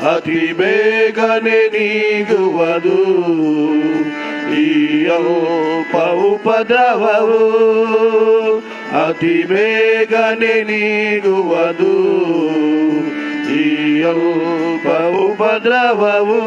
ಅತಿ ಬೇಗನೆ ನೀಗುವುದು ಈ ಅಲ್ಪ ಉಪದ್ರವವು, ಅತಿ ಬೇಗನೆ ನೀಗುವುದು ಈ ಅಲ್ಪ ಉಪದ್ರವವು.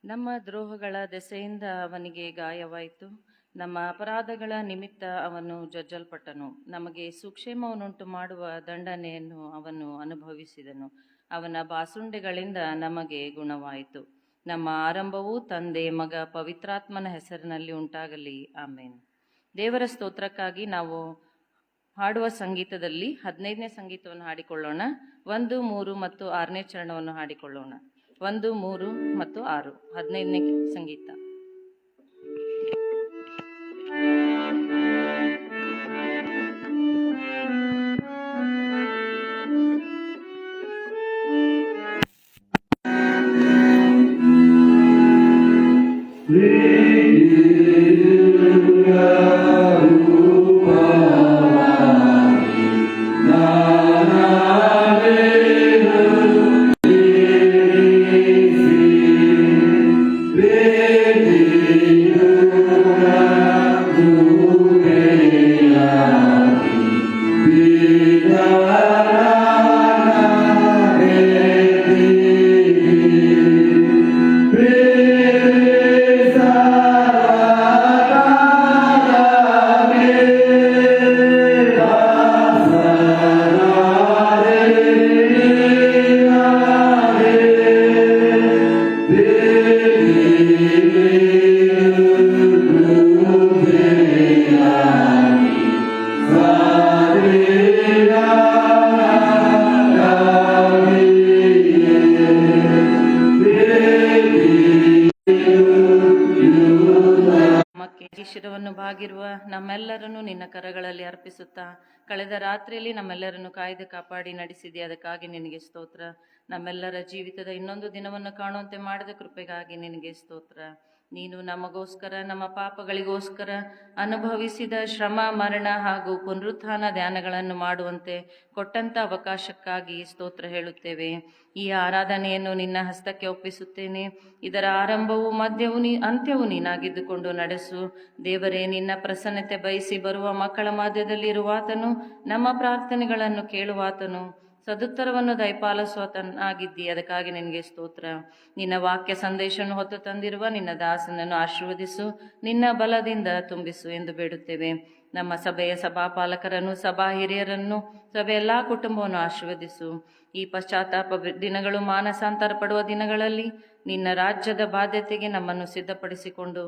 ನಮ್ಮ ದ್ರೋಹಗಳ ದೆಸೆಯಿಂದ ಅವನಿಗೆ ಗಾಯವಾಯಿತು, ನಮ್ಮ ಅಪರಾಧಗಳ ನಿಮಿತ್ತ ಅವನು ಜಜ್ಜಲ್ಪಟ್ಟನು. ನಮಗೆ ಸುಕ್ಷೇಮವನ್ನುಂಟು ಮಾಡುವ ದಂಡನೆಯನ್ನು ಅವನು ಅನುಭವಿಸಿದನು, ಅವನ ಬಾಸುಂಡೆಗಳಿಂದ ನಮಗೆ ಗುಣವಾಯಿತು. ನಮ್ಮ ಆರಂಭವು ತಂದೆ, ಮಗ, ಪವಿತ್ರಾತ್ಮನ ಹೆಸರಿನಲ್ಲಿ ಉಂಟಾಗಲಿ, ಆಮೇನ್. ದೇವರ ಸ್ತೋತ್ರಕ್ಕಾಗಿ ನಾವು ಹಾಡುವ ಸಂಗೀತದಲ್ಲಿ 15ನೇ ಸಂಗೀತವನ್ನು ಹಾಡಿಕೊಳ್ಳೋಣ. 1, 3 ಮತ್ತು 6ನೇ ಚರಣವನ್ನು ಹಾಡಿಕೊಳ್ಳೋಣ. 1, 3 ಮತ್ತು 6, 15ನೇ ಸಂಗೀತ. ಶಿರವನ್ನು ಬಾಗಿರುವ ನಮ್ಮೆಲ್ಲರನ್ನು ನಿನ್ನ ಕರಗಳಲ್ಲಿ ಅರ್ಪಿಸುತ್ತಾ, ಕಳೆದ ರಾತ್ರಿಯಲ್ಲಿ ನಮ್ಮೆಲ್ಲರನ್ನು ಕಾಯ್ದು ಕಾಪಾಡಿ ನಡೆಸಿದೆ, ಅದಕ್ಕಾಗಿ ನಿನಗೆ ಸ್ತೋತ್ರ. ನಮ್ಮೆಲ್ಲರ ಜೀವಿತದ ಇನ್ನೊಂದು ದಿನವನ್ನು ಕಾಣುವಂತೆ ಮಾಡಿದ ಕೃಪೆಗಾಗಿ ನಿನಗೆ ಸ್ತೋತ್ರ. ನೀನು ನಮಗೋಸ್ಕರ, ನಮ್ಮ ಪಾಪಗಳಿಗೋಸ್ಕರ ಅನುಭವಿಸಿದ ಶ್ರಮ, ಮರಣ ಹಾಗೂ ಪುನರುತ್ಥಾನ ಧ್ಯಾನಗಳನ್ನು ಮಾಡುವಂತೆ ಕೊಟ್ಟಂಥ ಅವಕಾಶಕ್ಕಾಗಿ ಸ್ತೋತ್ರ ಹೇಳುತ್ತೇವೆ. ಈ ಆರಾಧನೆಯನ್ನು ನಿನ್ನ ಹಸ್ತಕ್ಕೆ ಒಪ್ಪಿಸುತ್ತೇನೆ. ಇದರ ಆರಂಭವೂ ಮಧ್ಯವೂ ಅಂತ್ಯವೂ ನೀನಾಗಿದ್ದುಕೊಂಡು ನಡೆಸು. ದೇವರೇ, ನಿನ್ನ ಪ್ರಸನ್ನತೆ ಬಯಸಿ ಬರುವ ಮಕ್ಕಳ ಮಧ್ಯದಲ್ಲಿರುವಾತನು, ನಮ್ಮ ಪ್ರಾರ್ಥನೆಗಳನ್ನು ಕೇಳುವಾತನು, ಸದುತ್ತರವನ್ನು ದಯಪಾಲಿಸುವತನಾಗಿದ್ದಿ, ಅದಕ್ಕಾಗಿ ನಿನಗೆ ಸ್ತೋತ್ರ. ನಿನ್ನ ವಾಕ್ಯ ಸಂದೇಶವನ್ನು ಹೊತ್ತು ತಂದಿರುವ ನಿನ್ನ ದಾಸನನ್ನು ಆಶೀರ್ವದಿಸು, ನಿನ್ನ ಬಲದಿಂದ ತುಂಬಿಸು ಎಂದು ಬೇಡುತ್ತೇವೆ. ನಮ್ಮ ಸಭೆಯ ಸಭಾಪಾಲಕರನ್ನು, ಸಭಾ ಹಿರಿಯರನ್ನು, ಸಭೆಯ ಎಲ್ಲ ಕುಟುಂಬವನ್ನು ಆಶೀರ್ವದಿಸು. ಈ ಪಶ್ಚಾತ್ತಾಪ ದಿನಗಳು, ಮಾನಸಾಂತರ ಪಡುವ ದಿನಗಳಲ್ಲಿ ನಿನ್ನ ರಾಜ್ಯದ ಬಾಧ್ಯತೆಗೆ ನಮ್ಮನ್ನು ಸಿದ್ಧಪಡಿಸಿಕೊಂಡು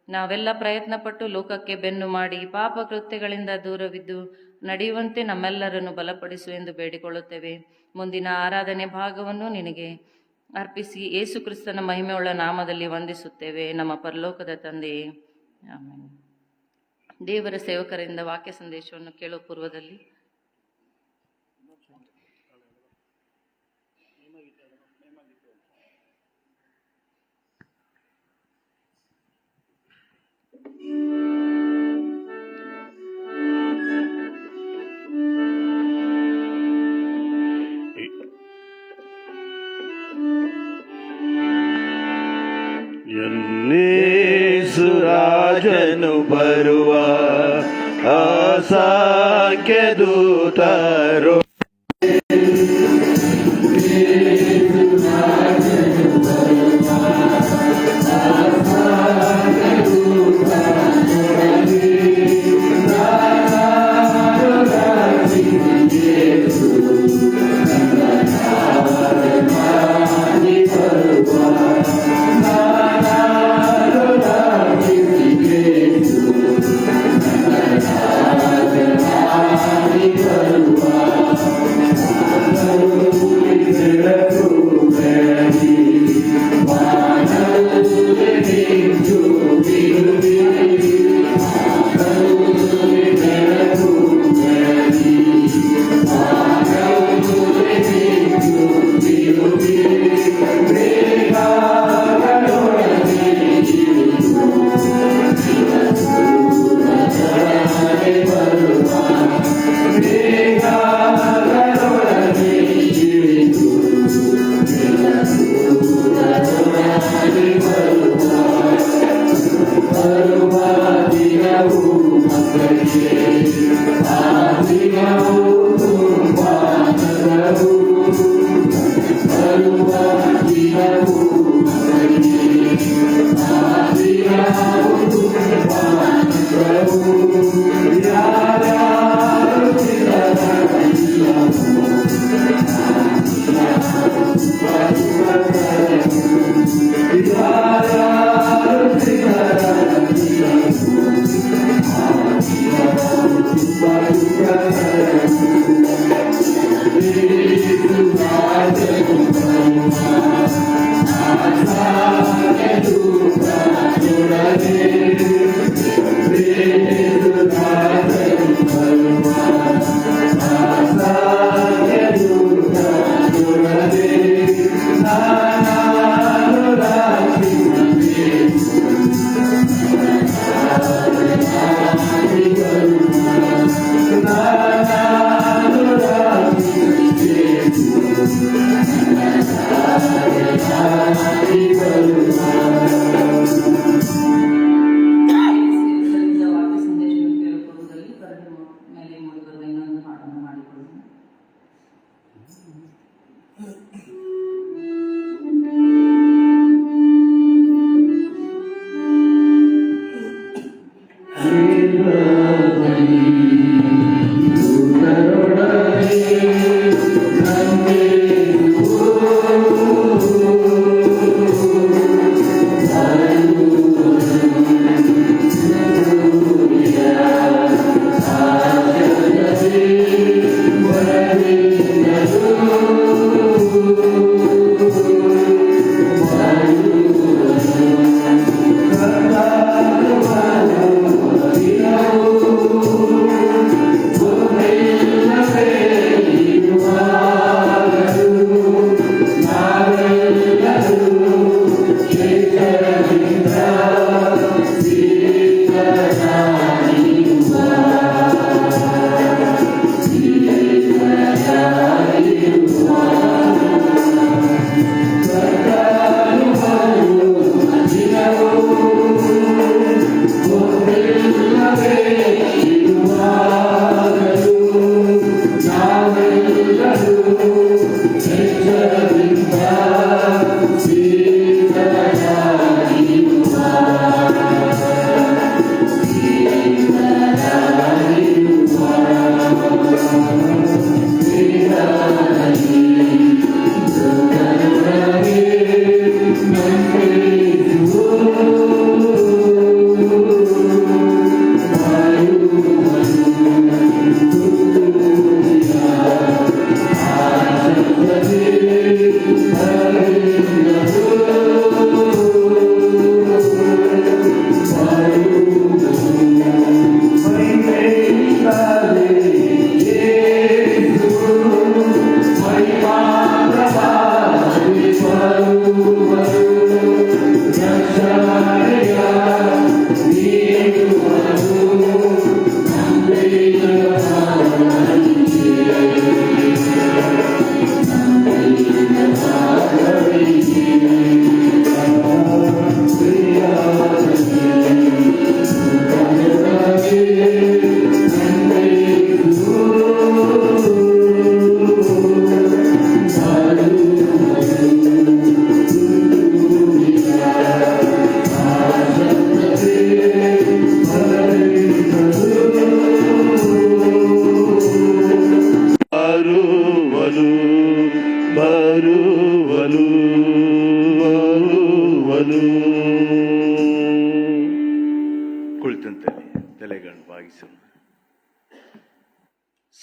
ನಾವೆಲ್ಲ ಪ್ರಯತ್ನಪಟ್ಟು ಲೋಕಕ್ಕೆ ಬೆನ್ನು ಮಾಡಿ ಪಾಪ ಕೃತ್ಯಗಳಿಂದ ದೂರವಿದ್ದು ನಡೆಯುವಂತೆ ನಮ್ಮೆಲ್ಲರನ್ನು ಬಲಪಡಿಸು ಎಂದು ಬೇಡಿಕೊಳ್ಳುತ್ತೇವೆ. ಮುಂದಿನ ಆರಾಧನೆ ಭಾಗವನ್ನು ನಿನಗೆ ಅರ್ಪಿಸಿ ಯೇಸು ಕ್ರಿಸ್ತನ ಮಹಿಮೆಯುಳ್ಳ ನಾಮದಲ್ಲಿ ವಂದಿಸುತ್ತೇವೆ, ನಮ್ಮ ಪರಲೋಕದ ತಂದೆಯೇ, ಆಮೆನ್. ದೇವರ ಸೇವಕರಿಂದ ವಾಕ್ಯ ಸಂದೇಶವನ್ನು ಕೇಳುವ ಪೂರ್ವದಲ್ಲಿ ರಾಜನು ಬರುವ ಅಸಾಖ್ಯ ದೂತರು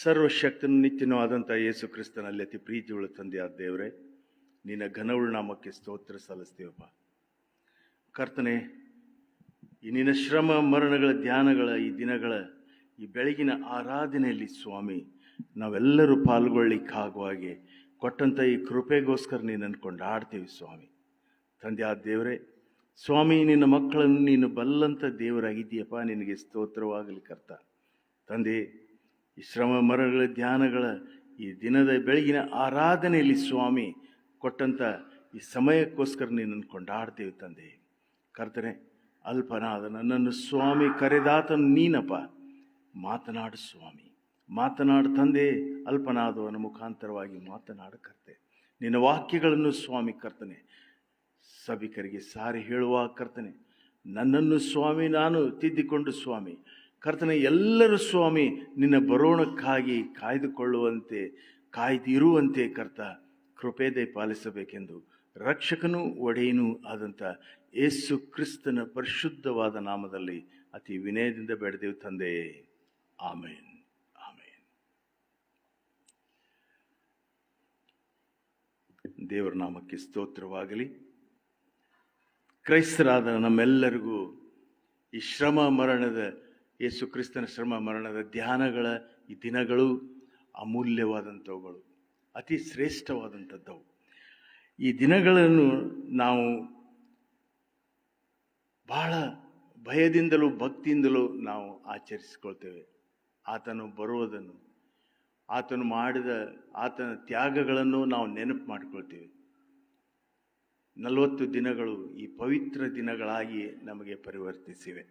ಸರ್ವಶಕ್ತನ ನಿತ್ಯನವಾದಂಥ ಯೇಸು ಕ್ರಿಸ್ತನಲ್ಲಿ ಅತಿ ಪ್ರೀತಿಯುಳ್ಳ ತಂದೆಯಾದ ದೇವರೇ, ನಿನ್ನ ಘನವುಳ್ಳ ನಾಮಕ್ಕೆ ಸ್ತೋತ್ರ ಸಲ್ಲಿಸ್ತೀವಪ್ಪ. ಕರ್ತನೆ, ಈ ನಿನ್ನ ಶ್ರಮ ಮರಣಗಳ ಧ್ಯಾನಗಳ ಈ ದಿನಗಳ ಈ ಬೆಳಗಿನ ಆರಾಧನೆಯಲ್ಲಿ ಸ್ವಾಮಿ ನಾವೆಲ್ಲರೂ ಪಾಲ್ಗೊಳ್ಳಿಕ್ಕಾಗುವಾಗೆ ಕೊಟ್ಟಂಥ ಈ ಕೃಪೆಗೋಸ್ಕರ ನಿನ್ನನ್ನು ಕೊಂಡಾಡ್ತೀವಿ ಸ್ವಾಮಿ. ತಂದೆಯಾದ ದೇವರೇ, ಸ್ವಾಮಿ ನಿನ್ನ ಮಕ್ಕಳನ್ನು ನೀನು ಬಲ್ಲಂಥ ದೇವರಾಗಿದ್ದೀಯಪ್ಪ, ನಿನಗೆ ಸ್ತೋತ್ರವಾಗಲಿ ಕರ್ತ. ತಂದೆ, ಈ ಶ್ರಮ ಮರಣಗಳ ಧ್ಯಾನಗಳ ಈ ದಿನದ ಬೆಳಗಿನ ಆರಾಧನೆಯಲ್ಲಿ ಸ್ವಾಮಿ ಕೊಟ್ಟಂಥ ಈ ಸಮಯಕ್ಕೋಸ್ಕರ ನಿನ್ನನ್ನು ಕೊಂಡಾಡ್ತೇವೆ ತಂದೆ. ಕರ್ತನೆ, ಅಲ್ಪನಾದ ನನ್ನನ್ನು ಸ್ವಾಮಿ ಕರೆದಾತನು ನೀನಪ್ಪ. ಮಾತನಾಡು ಸ್ವಾಮಿ, ಮಾತನಾಡು ತಂದೆ. ಅಲ್ಪನಾದವನ ಮುಖಾಂತರವಾಗಿ ಮಾತನಾಡು ಕರ್ತೆ. ನಿನ್ನ ವಾಕ್ಯಗಳನ್ನು ಸ್ವಾಮಿ ಕರ್ತನೆ ಸಭಿಕರಿಗೆ ಸಾರಿ ಹೇಳುವ ಕರ್ತನೆ, ನನ್ನನ್ನು ಸ್ವಾಮಿ ನಾನು ತಿದ್ದಿಕೊಂಡು ಸ್ವಾಮಿ ಕರ್ತನೆ, ಎಲ್ಲರೂ ಸ್ವಾಮಿ ನಿನ್ನ ಬರೋಣಕ್ಕಾಗಿ ಕಾಯ್ದುಕೊಳ್ಳುವಂತೆ ಕಾಯ್ದಿರುವಂತೆ ಕರ್ತ ಕೃಪೆದೆ ಪಾಲಿಸಬೇಕೆಂದು ರಕ್ಷಕನೂ ಒಡೆಯನೂ ಆದಂಥ ಯೇಸು ಕ್ರಿಸ್ತನ ಪರಿಶುದ್ಧವಾದ ನಾಮದಲ್ಲಿ ಅತಿ ವಿನಯದಿಂದ ಬೇಡದೇವು ತಂದೆ. ಆಮೇನ್, ಆಮೇನ್. ದೇವರ ನಾಮಕ್ಕೆ ಸ್ತೋತ್ರವಾಗಲಿ. ಕ್ರೈಸ್ತರಾದ ನಮ್ಮೆಲ್ಲರಿಗೂ ಈ ಶ್ರಮ ಮರಣದ ಯೇಸು ಕ್ರಿಸ್ತನ ಶ್ರಮ ಮರಣದ ಧ್ಯಾನಗಳ ಈ ದಿನಗಳು ಅಮೂಲ್ಯವಾದಂಥವುಗಳು, ಅತಿ ಶ್ರೇಷ್ಠವಾದಂಥದ್ದವು. ಈ ದಿನಗಳನ್ನು ನಾವು ಬಹಳ ಭಯದಿಂದಲೂ ಭಕ್ತಿಯಿಂದಲೂ ನಾವು ಆಚರಿಸಿಕೊಳ್ತೇವೆ. ಆತನು ಬರುವುದನ್ನು, ಆತನು ಮಾಡಿದ ಆತನ ತ್ಯಾಗಗಳನ್ನು ನಾವು ನೆನಪು ಮಾಡಿಕೊಳ್ತೇವೆ. 40 ದಿನಗಳು ಈ ಪವಿತ್ರ ದಿನಗಳಾಗಿ ನಮಗೆ ಪರಿವರ್ತಿಸಿವೆ.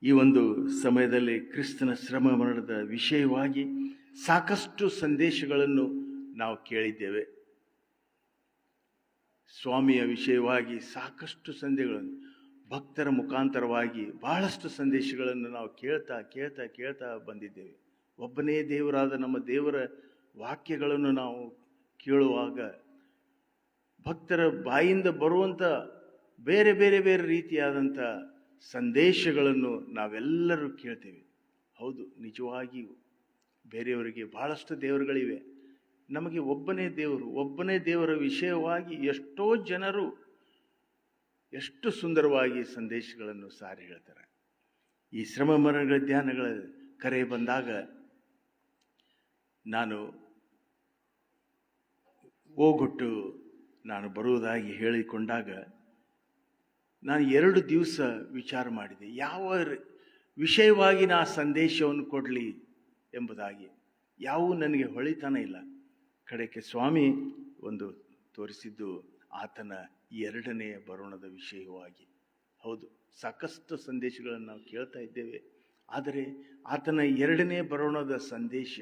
ಈ ಒಂದು ಸಮಯದಲ್ಲಿ ಕ್ರಿಸ್ತನ ಶ್ರಮ ಮರಣದ ವಿಷಯವಾಗಿ ಸಾಕಷ್ಟು ಸಂದೇಶಗಳನ್ನು ನಾವು ಕೇಳಿದ್ದೇವೆ. ಸ್ವಾಮಿಯ ವಿಷಯವಾಗಿ ಸಾಕಷ್ಟು ಸಂದೇಶಗಳನ್ನು ಭಕ್ತರ ಮುಖಾಂತರವಾಗಿ ಬಹಳಷ್ಟು ಸಂದೇಶಗಳನ್ನು ನಾವು ಕೇಳ್ತಾ ಬಂದಿದ್ದೇವೆ. ಒಬ್ಬನೇ ದೇವರಾದ ನಮ್ಮ ದೇವರ ವಾಕ್ಯಗಳನ್ನು ನಾವು ಕೇಳುವಾಗ ಭಕ್ತರ ಬಾಯಿಂದ ಬರುವಂಥ ಬೇರೆ ಬೇರೆ ಬೇರೆ ರೀತಿಯಾದಂಥ ಸಂದೇಶಗಳನ್ನು ನಾವೆಲ್ಲರೂ ಕೇಳ್ತೇವೆ. ಹೌದು, ನಿಜವಾಗಿಯೂ ಬೇರೆಯವರಿಗೆ ಬಹಳಷ್ಟು ದೇವರುಗಳಿವೆ, ನಮಗೆ ಒಬ್ಬನೇ ದೇವರ ವಿಷಯವಾಗಿ ಎಷ್ಟೋ ಜನರು ಎಷ್ಟು ಸುಂದರವಾಗಿ ಸಂದೇಶಗಳನ್ನು ಸಾರಿ ಹೇಳ್ತಾರೆ. ಈ ಶ್ರಮ ಮರಣಗಳ ಧ್ಯಾನಗಳ ಕರೆ ಬಂದಾಗ ನಾನು ಓಗೊಟ್ಟು ನಾನು ಬರುವುದಾಗಿ ಹೇಳಿಕೊಂಡಾಗ ನಾನು 2 ದಿವಸ ವಿಚಾರ ಮಾಡಿದೆ, ಯಾವ ವಿಷಯವಾಗಿ ನಾ ಸಂದೇಶವನ್ನು ಕೊಡಲಿ ಎಂಬುದಾಗಿ. ಯಾವೂ ನನಗೆ ಹೊಳಿತಾನೆ ಇಲ್ಲ. ಕಡೆಗೆ ಸ್ವಾಮಿ ಒಂದು ತೋರಿಸಿದ್ದು ಆತನ 2ನೇ ಬರೋಣದ ವಿಷಯವಾಗಿ. ಹೌದು, ಸಾಕಷ್ಟು ಸಂದೇಶಗಳನ್ನು ನಾವು ಕೇಳ್ತಾ ಇದ್ದೇವೆ, ಆದರೆ ಆತನ 2ನೇ ಬರೋಣದ ಸಂದೇಶ,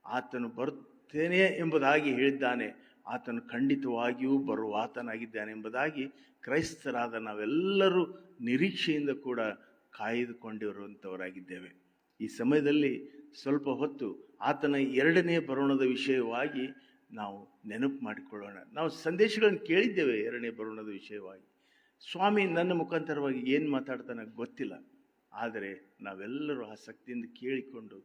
ಆತನು ಬರುತ್ತೇನೆ ಎಂಬುದಾಗಿ ಹೇಳಿದ್ದಾನೆ, ಆತನು ಖಂಡಿತವಾಗಿಯೂ ಬರುವ ಆತನಾಗಿದ್ದಾನೆ ಎಂಬುದಾಗಿ ಕ್ರೈಸ್ತರಾದ ನಾವೆಲ್ಲರೂ ನಿರೀಕ್ಷೆಯಿಂದ ಕೂಡ ಕಾಯ್ದುಕೊಂಡಿರುವಂಥವರಾಗಿದ್ದೇವೆ. ಈ ಸಮಯದಲ್ಲಿ ಸ್ವಲ್ಪ ಹೊತ್ತು ಆತನ 2ನೇ ಬರೋಣದ ವಿಷಯವಾಗಿ ನಾವು ನೆನಪು ಮಾಡಿಕೊಳ್ಳೋಣ. ನಾವು ಸಂದೇಶಗಳನ್ನು ಕೇಳಿದ್ದೇವೆ 2ನೇ ಬರೋಣದ ವಿಷಯವಾಗಿ. ಸ್ವಾಮಿ ನನ್ನ ಮುಖಾಂತರವಾಗಿ ಏನು ಮಾತಾಡ್ತಾನೆ ಗೊತ್ತಿಲ್ಲ, ಆದರೆ ನಾವೆಲ್ಲರೂ ಆಸಕ್ತಿಯಿಂದ ಕೇಳಿಕೊಂಡು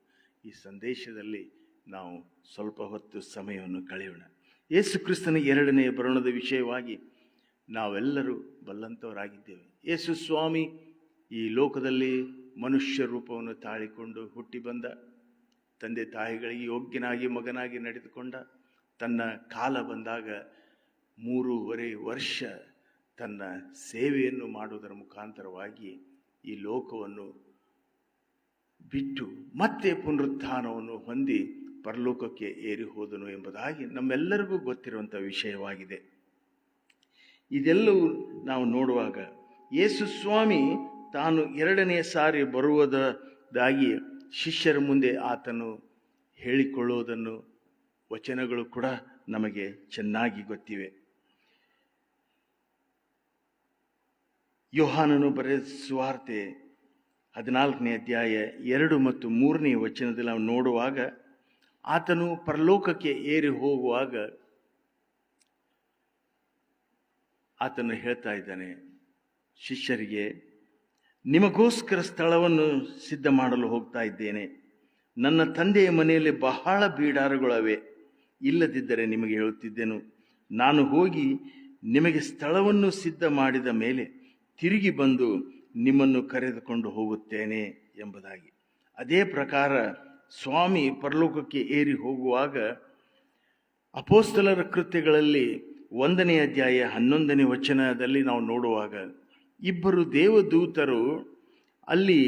ಈ ಸಂದೇಶದಲ್ಲಿ ನಾವು ಸ್ವಲ್ಪ ಹೊತ್ತು ಸಮಯವನ್ನು ಕಳೆಯೋಣ. ಯೇಸು ಕ್ರಿಸ್ತನ 2ನೇ ಬರೋಣದ ವಿಷಯವಾಗಿ ನಾವೆಲ್ಲರೂ ಬಲ್ಲಂಥವರಾಗಿದ್ದೇವೆ. ಯೇಸು ಸ್ವಾಮಿ ಈ ಲೋಕದಲ್ಲಿ ಮನುಷ್ಯ ರೂಪವನ್ನು ತಾಳಿಕೊಂಡು ಹುಟ್ಟಿ ಬಂದ, ತಂದೆ ತಾಯಿಗಳಿಗೆ ಯೋಗ್ಯನಾಗಿ ಮಗನಾಗಿ ನಡೆದುಕೊಂಡ, ತನ್ನ ಕಾಲ ಬಂದಾಗ 3.5 ವರ್ಷ ತನ್ನ ಸೇವೆಯನ್ನು ಮಾಡುವುದರ ಮುಖಾಂತರವಾಗಿ ಈ ಲೋಕವನ್ನು ಬಿಟ್ಟು ಮತ್ತೆ ಪುನರುತ್ಥಾನವನ್ನು ಹೊಂದಿ ಪರಲೋಕಕ್ಕೆ ಏರಿ ಹೋದನು ಎಂಬುದಾಗಿ ನಮ್ಮೆಲ್ಲರಿಗೂ ಗೊತ್ತಿರುವಂಥ ವಿಷಯವಾಗಿದೆ. ಇದೆಲ್ಲವೂ ನಾವು ನೋಡುವಾಗ ಯೇಸು ಸ್ವಾಮಿ ತಾನು 2ನೇ ಸಾರಿ ಬರುವುದಾಗಿ ಶಿಷ್ಯರ ಮುಂದೆ ಆತನು ಹೇಳಿಕೊಳ್ಳುವುದನ್ನು ವಚನಗಳು ಕೂಡ ನಮಗೆ ಚೆನ್ನಾಗಿ ಗೊತ್ತಿವೆ. ಯೋಹಾನನು ಬರೆದ ಸುವಾರ್ತೆ 14ನೇ ಅಧ್ಯಾಯ 2 ಮತ್ತು 3ನೇ ವಚನದಲ್ಲಿ ನಾವು ನೋಡುವಾಗ ಆತನು ಪರಲೋಕಕ್ಕೆ ಏರಿ ಹೋಗುವಾಗ ಆತನು ಹೇಳ್ತಾ ಇದ್ದಾನೆ ಶಿಷ್ಯರಿಗೆ, ನಿಮಗೋಸ್ಕರ ಸ್ಥಳವನ್ನು ಸಿದ್ಧ ಮಾಡಲು ಹೋಗ್ತಾ ಇದ್ದೇನೆ. ನನ್ನ ತಂದೆಯ ಮನೆಯಲ್ಲಿ ಬಹಳ ಬೀಡಾರಗಳವೆ, ಇಲ್ಲದಿದ್ದರೆ ನಿಮಗೆ ಹೇಳುತ್ತಿದ್ದೆನು. ನಾನು ಹೋಗಿ ನಿಮಗೆ ಸ್ಥಳವನ್ನು ಸಿದ್ಧ ಮಾಡಿದ ಮೇಲೆ ತಿರುಗಿ ಬಂದು ನಿಮ್ಮನ್ನು ಕರೆದುಕೊಂಡು ಹೋಗುತ್ತೇನೆ ಎಂಬುದಾಗಿ. ಅದೇ ಪ್ರಕಾರ ಸ್ವಾಮಿ ಪರಲೋಕಕ್ಕೆ ಏರಿ ಹೋಗುವಾಗ ಅಪೊಸ್ತಲರ ಕೃತ್ಯಗಳಲ್ಲಿ 1ನೇ ಅಧ್ಯಾಯ 11ನೇ ವಚನದಲ್ಲಿ ನಾವು ನೋಡುವಾಗ 2 ದೇವದೂತರು ಅಲ್ಲಿ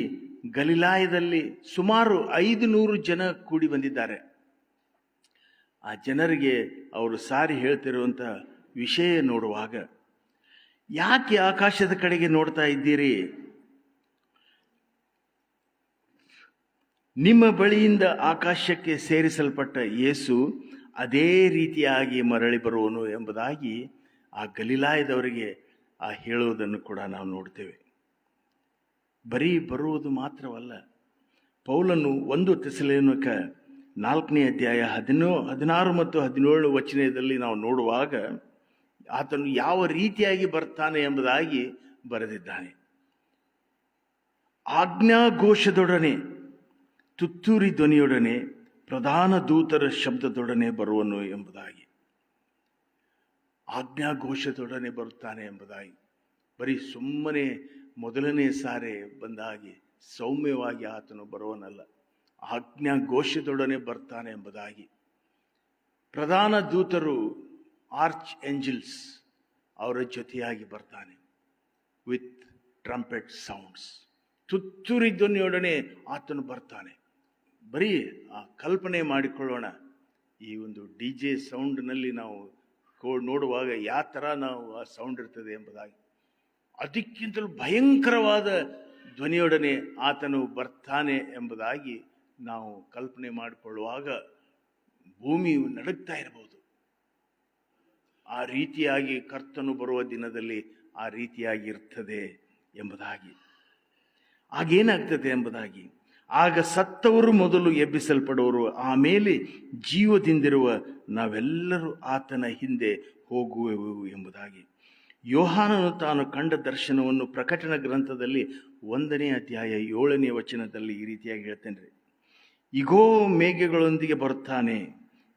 ಗಲಿಲಾಯದಲ್ಲಿ ಸುಮಾರು 500 ಜನ ಕೂಡಿ ಬಂದಿದ್ದಾರೆ. ಆ ಜನರಿಗೆ ಅವರು ಸಾರಿ ಹೇಳ್ತಿರುವಂಥ ವಿಷಯ ನೋಡುವಾಗ, ಯಾಕೆ ಆಕಾಶದ ಕಡೆಗೆ ನೋಡ್ತಾ ಇದ್ದೀರಿ? ನಿಮ್ಮ ಬಳಿಯಿಂದ ಆಕಾಶಕ್ಕೆ ಸೇರಿಸಲ್ಪಟ್ಟ ಯೇಸು ಅದೇ ರೀತಿಯಾಗಿ ಮರಳಿ ಬರುವನು ಎಂಬುದಾಗಿ ಆ ಗಲಿಲಾಯದವರಿಗೆ ಹೇಳುವುದನ್ನು ಕೂಡ ನಾವು ನೋಡ್ತೇವೆ. ಬರೀ ಬರುವುದು ಮಾತ್ರವಲ್ಲ, ಪೌಲನು 1 ಥೆಸಲೋನಿಕ 4ನೇ ಅಧ್ಯಾಯ 16 ಮತ್ತು 17 ವಚನದಲ್ಲಿ ನಾವು ನೋಡುವಾಗ ಆತನು ಯಾವ ರೀತಿಯಾಗಿ ಬರ್ತಾನೆ ಎಂಬುದಾಗಿ ಬರೆದಿದ್ದಾನೆ. ಆಜ್ಞಾಘೋಷದೊಡನೆ, ತುತ್ತೂರಿ ಧ್ವನಿಯೊಡನೆ, ಪ್ರಧಾನ ದೂತರ ಶಬ್ದದೊಡನೆ ಬರುವನು ಎಂಬುದಾಗಿ. ಆಜ್ಞಾಘೋಷದೊಡನೆ ಬರುತ್ತಾನೆ ಎಂಬುದಾಗಿ, ಬರೀ ಸುಮ್ಮನೆ ಮೊದಲನೇ ಸಾರೆ ಬಂದಾಗಿ ಸೌಮ್ಯವಾಗಿ ಆತನು ಬರುವನಲ್ಲ, ಆಜ್ಞಾಘೋಷದೊಡನೆ ಬರ್ತಾನೆ ಎಂಬುದಾಗಿ. ಪ್ರಧಾನ ದೂತರು, ಆರ್ಚ್ ಏಂಜಲ್ಸ್, ಅವರ ಜೊತೆಯಾಗಿ ಬರ್ತಾನೆ. ವಿತ್ ಟ್ರಂಪೆಟ್ ಸೌಂಡ್ಸ್, ತುತ್ತೂರಿ ಧ್ವನಿಯೊಡನೆ ಆತನು ಬರ್ತಾನೆ. ಬರೀ ಕಲ್ಪನೆ ಮಾಡಿಕೊಳ್ಳೋಣ, ಈ ಒಂದು DJ ಸೌಂಡ್ನಲ್ಲಿ ನಾವು ನೋಡುವಾಗ ಯಾವ ಥರ ನಾವು ಆ ಸೌಂಡ್ ಇರ್ತದೆ ಎಂಬುದಾಗಿ. ಅದಕ್ಕಿಂತಲೂ ಭಯಂಕರವಾದ ಧ್ವನಿಯೊಡನೆ ಆತನು ಬರ್ತಾನೆ ಎಂಬುದಾಗಿ ನಾವು ಕಲ್ಪನೆ ಮಾಡಿಕೊಳ್ಳುವಾಗ ಭೂಮಿ ನಡುಗ್ತಾ ಇರಬಹುದು. ಆ ರೀತಿಯಾಗಿ ಕರ್ತನು ಬರುವ ದಿನದಲ್ಲಿ ಆ ರೀತಿಯಾಗಿ ಇರ್ತದೆ ಎಂಬುದಾಗಿ. ಆಗೇನಾಗ್ತದೆ ಎಂಬುದಾಗಿ, ಆಗ ಸತ್ತವರು ಮೊದಲು ಎಬ್ಬಿಸಲ್ಪಡುವರು, ಆಮೇಲೆ ಜೀವದಿಂದಿರುವ ನಾವೆಲ್ಲರೂ ಆತನ ಹಿಂದೆ ಹೋಗುವೆವು ಎಂಬುದಾಗಿ. ಯೋಹಾನನು ತಾನು ಕಂಡ ದರ್ಶನವನ್ನು ಪ್ರಕಟಣಾ ಗ್ರಂಥದಲ್ಲಿ 1ನೇ ಅಧ್ಯಾಯ 7ನೇ ವಚನದಲ್ಲಿ ಈ ರೀತಿಯಾಗಿ ಹೇಳ್ತೇನೆ. ಇಗೋ ಮೇಘಗಳೊಂದಿಗೆ ಬರುತ್ತಾನೆ,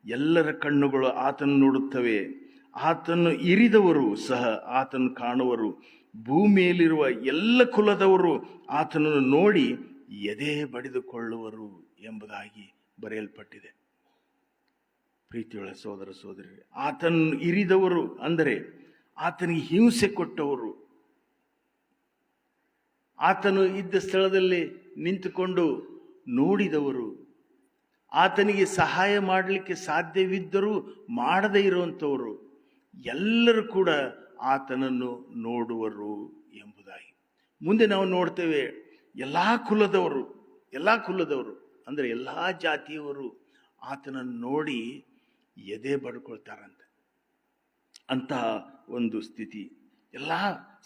ಎಲ್ಲರ ಕಣ್ಣುಗಳು ಆತನು ನೋಡುತ್ತವೆ, ಆತನ್ನು ಇರಿದವರು ಸಹ ಆತನು ಕಾಣುವರು, ಭೂಮಿಯಲ್ಲಿರುವ ಎಲ್ಲ ಕುಲದವರು ಆತನನ್ನು ನೋಡಿ ಎದೆ ಬಡಿದುಕೊಳ್ಳುವರು ಎಂಬುದಾಗಿ ಬರೆಯಲ್ಪಟ್ಟಿದೆ. ಪ್ರೀತಿಯುಳ್ಳ ಸೋದರ ಸೋದರಿ, ಆತನನ್ನು ಇರಿದವರು ಅಂದರೆ ಆತನಿಗೆ ಹಿಂಸೆ ಕೊಟ್ಟವರು, ಆತನು ಇದ್ದ ಸ್ಥಳದಲ್ಲಿ ನಿಂತುಕೊಂಡು ನೋಡಿದವರು, ಆತನಿಗೆ ಸಹಾಯ ಮಾಡಲಿಕ್ಕೆ ಸಾಧ್ಯವಿದ್ದರೂ ಮಾಡದೇ ಇರುವಂಥವರು ಎಲ್ಲರೂ ಕೂಡ ಆತನನ್ನು ನೋಡುವರು ಎಂಬುದಾಗಿ. ಮುಂದೆ ನಾವು ನೋಡ್ತೇವೆ, ಎಲ್ಲ ಕುಲದವರು ಅಂದರೆ ಎಲ್ಲ ಜಾತಿಯವರು ಆತನನ್ನು ನೋಡಿ ಎದೆ ಬಡ್ಕೊಳ್ತಾರಂತೆ. ಅಂತಹ ಒಂದು ಸ್ಥಿತಿ, ಎಲ್ಲ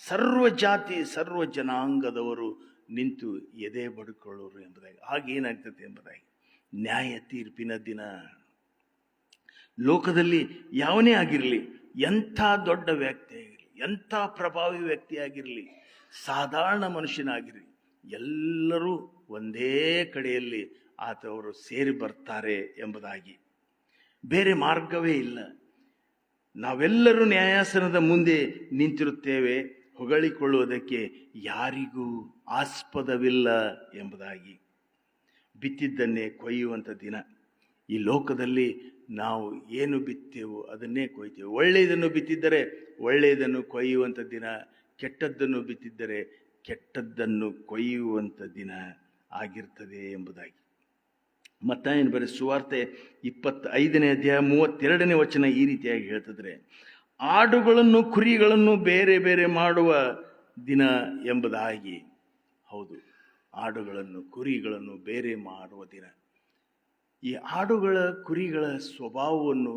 ಸರ್ವ ಜಾತಿ ಸರ್ವ ಜನಾಂಗದವರು ನಿಂತು ಎದೆ ಬಡ್ಕೊಳ್ಳೋರು ಎಂಬುದಾಗಿ. ಹಾಗೇನಾಗ್ತದೆ ಎಂಬುದಾಗಿ, ನ್ಯಾಯ ತೀರ್ಪಿನ ದಿನ. ಲೋಕದಲ್ಲಿ ಯಾವನೇ ಆಗಿರಲಿ, ಎಂಥ ದೊಡ್ಡ ವ್ಯಕ್ತಿ ಆಗಿರಲಿ, ಎಂಥ ಪ್ರಭಾವಿ ವ್ಯಕ್ತಿಯಾಗಿರಲಿ, ಸಾಧಾರಣ ಮನುಷ್ಯನಾಗಿರಲಿ, ಎಲ್ಲರೂ ಒಂದೇ ಕಡೆಯಲ್ಲಿ ಆತವರು ಸೇರಿ ಬರ್ತಾರೆ ಎಂಬುದಾಗಿ. ಬೇರೆ ಮಾರ್ಗವೇ ಇಲ್ಲ. ನಾವೆಲ್ಲರೂ ನ್ಯಾಯಾಸನದ ಮುಂದೆ ನಿಂತಿರುತ್ತೇವೆ, ಹೊಗಳಿಕೊಳ್ಳುವುದಕ್ಕೆ ಯಾರಿಗೂ ಆಸ್ಪದವಿಲ್ಲ ಎಂಬುದಾಗಿ. ಬಿತ್ತಿದ್ದನ್ನೇ ಕೊಯ್ಯುವಂಥ ದಿನ. ಈ ಲೋಕದಲ್ಲಿ ನಾವು ಏನು ಬಿತ್ತೇವೋ ಅದನ್ನೇ ಕೊಯ್ತೇವೆ. ಒಳ್ಳೆಯದನ್ನು ಬಿತ್ತಿದ್ದರೆ ಒಳ್ಳೆಯದನ್ನು ಕೊಯ್ಯುವಂಥ ದಿನ, ಕೆಟ್ಟದ್ದನ್ನು ಬಿತ್ತಿದ್ದರೆ ಕೆಟ್ಟದ್ದನ್ನು ಕೊಯ್ಯುವಂಥ ದಿನ ಆಗಿರ್ತದೆ ಎಂಬುದಾಗಿ. ಮತ್ತಾಯನ ಬರೆದ ಸುವಾರ್ತೆ 25ನೇ ಅಧ್ಯಾಯ 32ನೇ ವಚನ ಈ ರೀತಿಯಾಗಿ ಹೇಳ್ತಿದ್ರೆ, ಆಡುಗಳನ್ನು ಕುರಿಗಳನ್ನು ಬೇರೆ ಬೇರೆ ಮಾಡುವ ದಿನ ಎಂಬುದಾಗಿ. ಹೌದು, ಆಡುಗಳನ್ನು ಕುರಿಗಳನ್ನು ಬೇರೆ ಮಾಡುವ ದಿನ. ಈ ಆಡುಗಳ ಕುರಿಗಳ ಸ್ವಭಾವವನ್ನು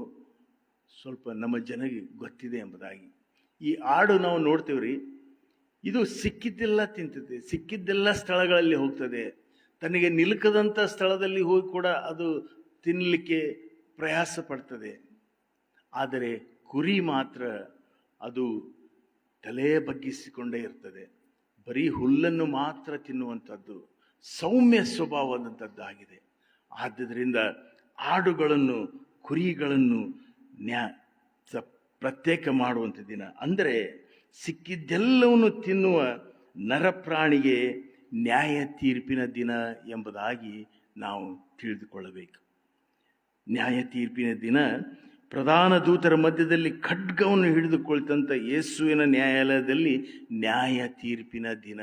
ಸ್ವಲ್ಪ ನಮ್ಮ ಜನರಿಗೆ ಗೊತ್ತಿದೆ ಎಂಬುದಾಗಿ. ಈ ಆಡು ನಾವು ನೋಡ್ತೇವ್ರಿ, ಇದು ಸಿಕ್ಕಿದ್ದೆಲ್ಲ ತಿಂತದೆ, ಸಿಕ್ಕಿದ್ದೆಲ್ಲ ಸ್ಥಳಗಳಲ್ಲಿ ಹೋಗ್ತದೆ. ತನಗೆ ನಿಲುಕದಂಥ ಸ್ಥಳದಲ್ಲಿ ಹೋಗಿ ಕೂಡ ಅದು ತಿನ್ನಲಿಕ್ಕೆ ಪ್ರಯಾಸ ಪಡ್ತದೆ. ಆದರೆ ಕುರಿ ಮಾತ್ರ ಅದು ತಲೆ ಬಗ್ಗಿಸಿಕೊಂಡೇ ಇರ್ತದೆ. ಬರೀ ಹುಲ್ಲನ್ನು ಮಾತ್ರ ತಿನ್ನುವಂಥದ್ದು, ಸೌಮ್ಯ ಸ್ವಭಾವದಂಥದ್ದಾಗಿದೆ. ಆದ್ದರಿಂದ ಆಡುಗಳನ್ನು ಕುರಿಗಳನ್ನು ಪ್ರತ್ಯೇಕ ಮಾಡುವಂಥ ದಿನ ಅಂದರೆ ಸಿಕ್ಕಿದ್ದೆಲ್ಲವನ್ನು ತಿನ್ನುವ ನರಪ್ರಾಣಿಗೆ ನ್ಯಾಯ ತೀರ್ಪಿನ ದಿನ ಎಂಬುದಾಗಿ ನಾವು ತಿಳಿದುಕೊಳ್ಳಬೇಕು. ನ್ಯಾಯ ತೀರ್ಪಿನ ದಿನ ಪ್ರಧಾನ ದೂತರ ಮಧ್ಯದಲ್ಲಿ ಖಡ್ಗವನ್ನು ಹಿಡಿದುಕೊಳ್ತಂಥ ಯೇಸುವಿನ ನ್ಯಾಯಾಲಯದಲ್ಲಿ ನ್ಯಾಯ ತೀರ್ಪಿನ ದಿನ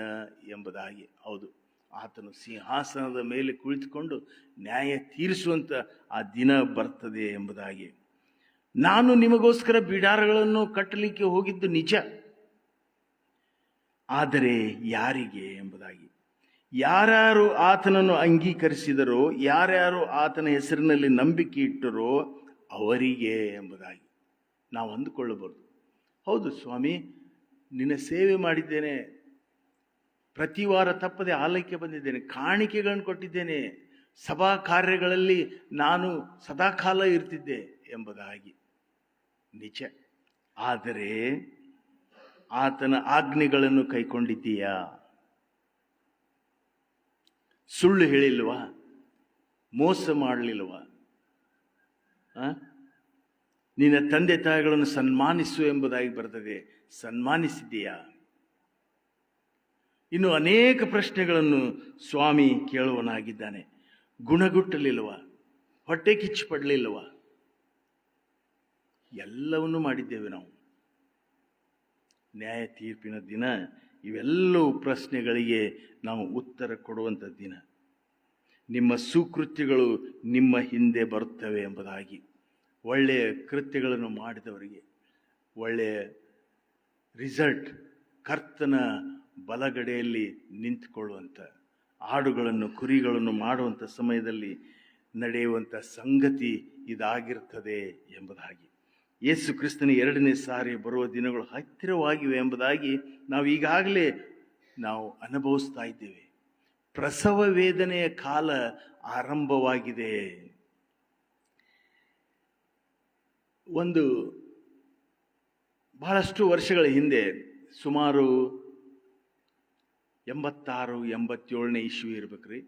ಎಂಬುದಾಗಿ. ಹೌದು, ಆತನು ಸಿಂಹಾಸನದ ಮೇಲೆ ಕುಳಿತುಕೊಂಡು ನ್ಯಾಯ ತೀರಿಸುವಂಥ ಆ ದಿನ ಬರ್ತದೆ ಎಂಬುದಾಗಿ. ನಾನು ನಿಮಗೋಸ್ಕರ ಬಿಡಾರಗಳನ್ನು ಕಟ್ಟಲಿಕ್ಕೆ ಹೋಗಿದ್ದು ನಿಜ, ಆದರೆ ಯಾರಿಗೆ ಎಂಬುದಾಗಿ. ಯಾರ್ಯಾರು ಆತನನ್ನು ಅಂಗೀಕರಿಸಿದರೋ, ಯಾರ್ಯಾರು ಆತನ ಹೆಸರಿನಲ್ಲಿ ನಂಬಿಕೆ ಇಟ್ಟರೋ ಅವರಿಗೆ ಎಂಬುದಾಗಿ ನಾವು ಅಂದುಕೊಳ್ಳಬಹುದು. ಹೌದು ಸ್ವಾಮಿ, ನಿನ್ನ ಸೇವೆ ಮಾಡಿದ್ದೇನೆ, ಪ್ರತಿ ವಾರ ತಪ್ಪದೆ ಆಲಯಕ್ಕೆ ಬಂದಿದ್ದೇನೆ, ಕಾಣಿಕೆಗಳನ್ನು ಕೊಟ್ಟಿದ್ದೇನೆ, ಸಭಾ ಕಾರ್ಯಗಳಲ್ಲಿ ನಾನು ಸದಾಕಾಲ ಇರ್ತಿದ್ದೆ ಎಂಬುದಾಗಿ ನಿಜ. ಆದರೆ ಆತನ ಆಜ್ಞೆಗಳನ್ನು ಕೈಕೊಂಡಿದ್ದೀಯಾ? ಸುಳ್ಳು ಹೇಳಿಲ್ವಾ? ಮೋಸ ಮಾಡಲಿಲ್ವಾ? ನಿನ್ನ ತಂದೆ ತಾಯಿಗಳನ್ನು ಸನ್ಮಾನಿಸು ಎಂಬುದಾಗಿ ಬರ್ತದೆ, ಸನ್ಮಾನಿಸಿದ್ದೀಯಾ? ಇನ್ನು ಅನೇಕ ಪ್ರಶ್ನೆಗಳನ್ನು ಸ್ವಾಮಿ ಕೇಳುವನಾಗಿದ್ದಾನೆ. ಗುಣಗುಟ್ಟಲಿಲ್ವ? ಹೊಟ್ಟೆ ಕಿಚ್ಚು ಪಡಲಿಲ್ವ? ಎಲ್ಲವನ್ನೂ ಮಾಡಿದ್ದೇವೆ ನಾವು. ನ್ಯಾಯ ತೀರ್ಪಿನ ದಿನ ಇವೆಲ್ಲವೂ ಪ್ರಶ್ನೆಗಳಿಗೆ ನಾವು ಉತ್ತರ ಕೊಡುವಂಥ ದಿನ. ನಿಮ್ಮ ಸುಕೃತ್ಯಗಳು ನಿಮ್ಮ ಹಿಂದೆ ಬರುತ್ತವೆ ಎಂಬುದಾಗಿ, ಒಳ್ಳೆಯ ಕೃತ್ಯಗಳನ್ನು ಮಾಡಿದವರಿಗೆ ಒಳ್ಳೆಯ ರಿಸಲ್ಟ್, ಕರ್ತನ ಬಲಗಡೆಯಲ್ಲಿ ನಿಂತುಕೊಳ್ಳುವಂಥ, ಆಡುಗಳನ್ನು ಕುರಿಗಳನ್ನು ಮಾಡುವಂಥ ಸಮಯದಲ್ಲಿ ನಡೆಯುವಂಥ ಸಂಗತಿ ಇದಾಗಿರ್ತದೆ ಎಂಬುದಾಗಿ, ಯೇಸು ಕ್ರಿಸ್ತನ ಎರಡನೇ ಸಾರಿ ಬರುವ ದಿನಗಳು ಹತ್ತಿರವಾಗಿವೆ ಎಂಬುದಾಗಿ ನಾವು ಈಗಾಗಲೇ ಅನುಭವಿಸ್ತಾ ಇದ್ದೇವೆ. ಪ್ರಸವ ವೇದನೆಯ ಕಾಲ ಆರಂಭವಾಗಿದೆ. ಒಂದು ಬಹಳಷ್ಟು ವರ್ಷಗಳ ಹಿಂದೆ, ಸುಮಾರು 86-87ನೇ ಇಸ್ವಿ ಇರ್ಬೇಕ್ರಿ,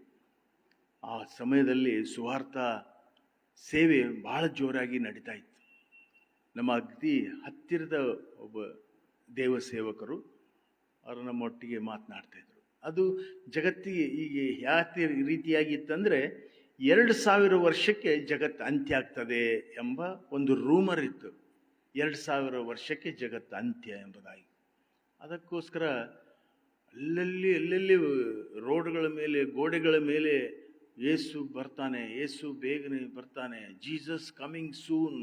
ಆ ಸಮಯದಲ್ಲಿ ಸುವಾರ್ಥ ಸೇವೆ ಬಹಳ ಜೋರಾಗಿ ನಡೀತಾ ಇತ್ತು. ನಮ್ಮ ಅಗದಿ ಹತ್ತಿರದ ಒಬ್ಬ ದೇವ ಸೇವಕರು ಅವರು ನಮ್ಮೊಟ್ಟಿಗೆ ಮಾತನಾಡ್ತಾ ಇದ್ರು. ಅದು ಜಗತ್ತಿಗೆ ಈಗ ಯಾವ ರೀತಿಯಾಗಿತ್ತಂದರೆ, 2000 ವರ್ಷಕ್ಕೆ ಜಗತ್ತು ಅಂತ್ಯ ಆಗ್ತದೆ ಎಂಬ ಒಂದು ರೂಮರ್ ಇತ್ತು. 2000 ವರ್ಷಕ್ಕೆ ಜಗತ್ತು ಅಂತ್ಯ ಎಂಬುದಾಗಿ. ಅದಕ್ಕೋಸ್ಕರ ಎಲ್ಲೆಲ್ಲಿ ರೋಡ್ಗಳ ಮೇಲೆ, ಗೋಡೆಗಳ ಮೇಲೆ ಯೇಸು ಬರ್ತಾನೆ, ಯೇಸು ಬೇಗನೆ ಬರ್ತಾನೆ, ಜೀಸಸ್ ಕಮಿಂಗ್ ಸೂನ್,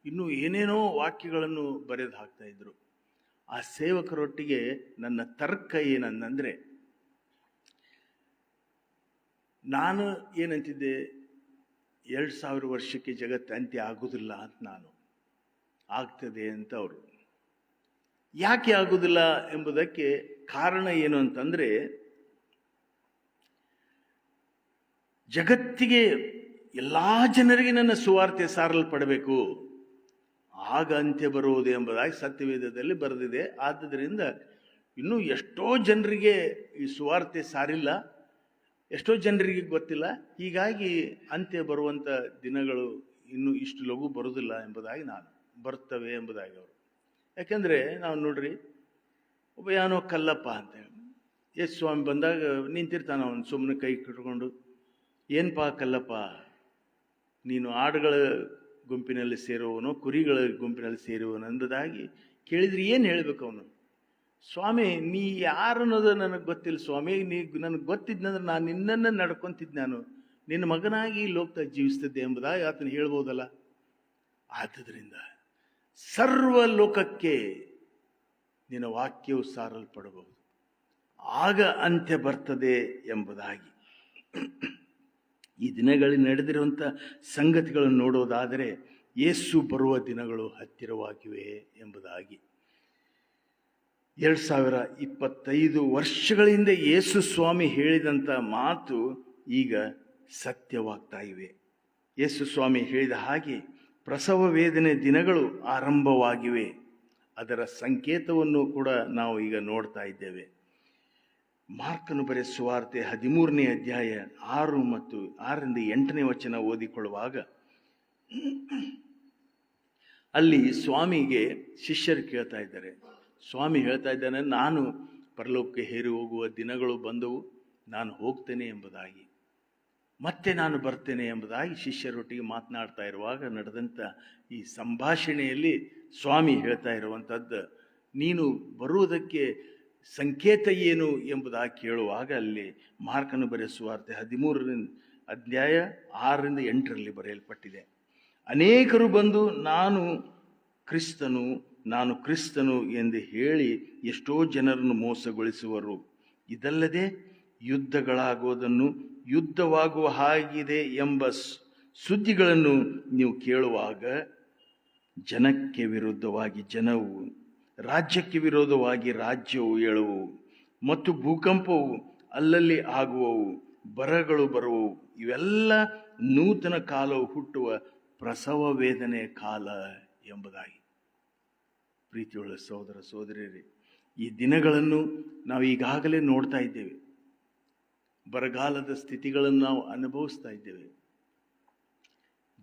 ಇನ್ನೂ ಏನೇನೋ ವಾಕ್ಯಗಳನ್ನು ಬರೆದು ಹಾಕ್ತಾ ಇದ್ರು. ಆ ಸೇವಕರೊಟ್ಟಿಗೆ ನನ್ನ ತರ್ಕ ಏನಂದರೆ, ನಾನು ಏನಂತಿದ್ದೆ, 2000 ವರ್ಷಕ್ಕೆ ಜಗತ್ತು ಅಂತ್ಯ ಆಗುವುದಿಲ್ಲ ಅಂತ ನಾನು, ಆಗ್ತದೆ ಅಂತ ಅವರು. ಯಾಕೆ ಆಗುವುದಿಲ್ಲ ಎಂಬುದಕ್ಕೆ ಕಾರಣ ಏನು ಅಂತಂದರೆ, ಜಗತ್ತಿಗೆ ಎಲ್ಲ ಜನರಿಗೆ ನನ್ನ ಸುವಾರ್ತೆ ಸಾರಲ್ಪಡಬೇಕು, ಆಗ ಅಂತ್ಯ ಬರುವುದು ಎಂಬುದಾಗಿ ಸತ್ಯವೇದದಲ್ಲಿ ಬರೆದಿದೆ. ಆದ್ದರಿಂದ ಇನ್ನೂ ಎಷ್ಟೋ ಜನರಿಗೆ ಈ ಸುವಾರ್ತೆ ಸಾರಿಲ್ಲ, ಎಷ್ಟೋ ಜನರಿಗೆ ಗೊತ್ತಿಲ್ಲ. ಹೀಗಾಗಿ ಅಂತ್ಯ ಬರುವಂಥ ದಿನಗಳು ಇನ್ನೂ ಇಷ್ಟು ಲಘು ಬರುವುದಿಲ್ಲ ಎಂಬುದಾಗಿ ಬರ್ತವೆ ಎಂಬುದಾಗಿ ಅವರು. ಯಾಕೆಂದರೆ ನಾವು ನೋಡ್ರಿ, ಒಬ್ಬ ಯಾನೋ ಕಲ್ಲಪ್ಪ ಅಂತೇಳಿ ಯೇಸು ಸ್ವಾಮಿ ಬಂದಾಗ ನಿಂತಿರ್ತಾನೆ, ಅವನು ಸುಮ್ಮನೆ ಕೈ ಕಟ್ಕೊಂಡು, ಏನಪ್ಪಾ ಕಲ್ಲಪ್ಪ, ನೀನು ಆಡುಗಳ ಗುಂಪಿನಲ್ಲಿ ಸೇರುವವನು, ಕುರಿಗಳ ಗುಂಪಿನಲ್ಲಿ ಸೇರುವವನು ಎಂಬುದಾಗಿ ಕೇಳಿದ್ರೆ ಏನು ಹೇಳಬೇಕು ಅವನು? ಸ್ವಾಮಿ, ನೀ ಯಾರು ಅನ್ನೋದು ನನಗೆ ಗೊತ್ತಿಲ್ಲ ಸ್ವಾಮಿ, ನನಗೆ ಗೊತ್ತಿದ್ನಂದ್ರೆ ನಾನು ನಿನ್ನನ್ನು ನಡ್ಕೊತಿದ್ದೆ, ನಾನು ನಿನ್ನ ಮಗನಾಗಿ ಲೋಕದಾಗ ಜೀವಿಸ್ತಿದ್ದೆ ಎಂಬುದಾಗಿ ಆತನು ಹೇಳ್ಬೋದಲ್ಲ. ಆದ್ದರಿಂದ ಸರ್ವ ಲೋಕಕ್ಕೆ ನಿನ್ನ ವಾಕ್ಯವು ಸಾರಲ್ಪಡಬಹುದು, ಆಗ ಅಂತ್ಯ ಬರ್ತದೆ ಎಂಬುದಾಗಿ. ಈ ದಿನಗಳಲ್ಲಿ ನಡೆದಿರುವಂಥ ಸಂಗತಿಗಳನ್ನು ನೋಡೋದಾದರೆ ಯೇಸು ಬರುವ ದಿನಗಳು ಹತ್ತಿರವಾಗಿವೆ ಎಂಬುದಾಗಿ. 2025 ವರ್ಷಗಳ ಹಿಂದೆ ಯೇಸು ಸ್ವಾಮಿ ಹೇಳಿದಂಥ ಮಾತು ಈಗ ಸತ್ಯವಾಗ್ತಾ ಇವೆ. ಯೇಸು ಸ್ವಾಮಿ ಹೇಳಿದ ಹಾಗೆ ಪ್ರಸವ ವೇದನೆ ದಿನಗಳು ಆರಂಭವಾಗಿವೆ. ಅದರ ಸಂಕೇತವನ್ನು ಕೂಡ ನಾವು ಈಗ ನೋಡ್ತಾ ಇದ್ದೇವೆ. ಮಾರ್ಕನು ಬರೆದ ಸುವಾರ್ತೆ 13ನೇ ಅಧ್ಯಾಯ 6 ಮತ್ತು 6ರಿಂದ 8ನೇ ವಚನ ಓದಿಕೊಳ್ಳುವಾಗ, ಅಲ್ಲಿ ಸ್ವಾಮಿಗೆ ಶಿಷ್ಯರು ಕೇಳ್ತಾ ಇದ್ದಾರೆ. ಸ್ವಾಮಿ ಹೇಳ್ತಾ ಇದ್ದಾನೆ, ನಾನು ಪರಲೋಕಕ್ಕೆ ಹೇರಿ ಹೋಗುವ ದಿನಗಳು ಬಂದವು, ನಾನು ಹೋಗ್ತೇನೆ ಎಂಬುದಾಗಿ, ಮತ್ತೆ ನಾನು ಬರ್ತೇನೆ ಎಂಬುದಾಗಿ ಶಿಷ್ಯರೊಟ್ಟಿಗೆ ಮಾತನಾಡ್ತಾ ಇರುವಾಗ ನಡೆದಂಥ ಈ ಸಂಭಾಷಣೆಯಲ್ಲಿ ಸ್ವಾಮಿ ಹೇಳ್ತಾ ಇರುವಂಥದ್ದು, ನೀನು ಬರುವುದಕ್ಕೆ ಸಂಕೇತ ಏನು ಎಂಬುದಾಗಿ ಕೇಳುವಾಗ ಅಲ್ಲಿ ಮಾರ್ಕನು ಬರೆದ ಸುವಾರ್ತೆ 13ನೇ ಅಧ್ಯಾಯ 6ರಿಂದ 8ರಲ್ಲಿ ಬರೆಯಲ್ಪಟ್ಟಿದೆ. ಅನೇಕರು ಬಂದು ನಾನು ಕ್ರಿಸ್ತನು ಎಂದು ಹೇಳಿ ಎಷ್ಟೋ ಜನರನ್ನು ಮೋಸಗೊಳಿಸುವರು. ಇದಲ್ಲದೆ ಯುದ್ಧಗಳಾಗುವುದನ್ನು, ಯುದ್ಧವಾಗುವ ಹಾಗಿದೆ ಎಂಬ ಸುದ್ದಿಗಳನ್ನು ನೀವು ಕೇಳುವಾಗ ಜನಕ್ಕೆ ವಿರುದ್ಧವಾಗಿ ಜನವು, ರಾಜ್ಯಕ್ಕೆ ವಿರೋಧವಾಗಿ ರಾಜ್ಯವು ಏಳುವು ಮತ್ತು ಭೂಕಂಪವು ಅಲ್ಲಲ್ಲಿ ಆಗುವವು, ಬರಗಳು ಬರುವವು. ಇವೆಲ್ಲ ನೂತನ ಕಾಲವು ಹುಟ್ಟುವ ಪ್ರಸವ ವೇದನೆ ಕಾಲ ಎಂಬುದಾಗಿ. ಪ್ರೀತಿಯುಳ್ಳ ಸಹೋದರ ಸಹೋದರಿಯರೇ, ಈ ದಿನಗಳನ್ನು ನಾವು ಈಗಾಗಲೇ ನೋಡ್ತಾ ಇದ್ದೇವೆ. ಬರಗಾಲದ ಸ್ಥಿತಿಗಳನ್ನು ನಾವು ಅನುಭವಿಸ್ತಾ ಇದ್ದೇವೆ.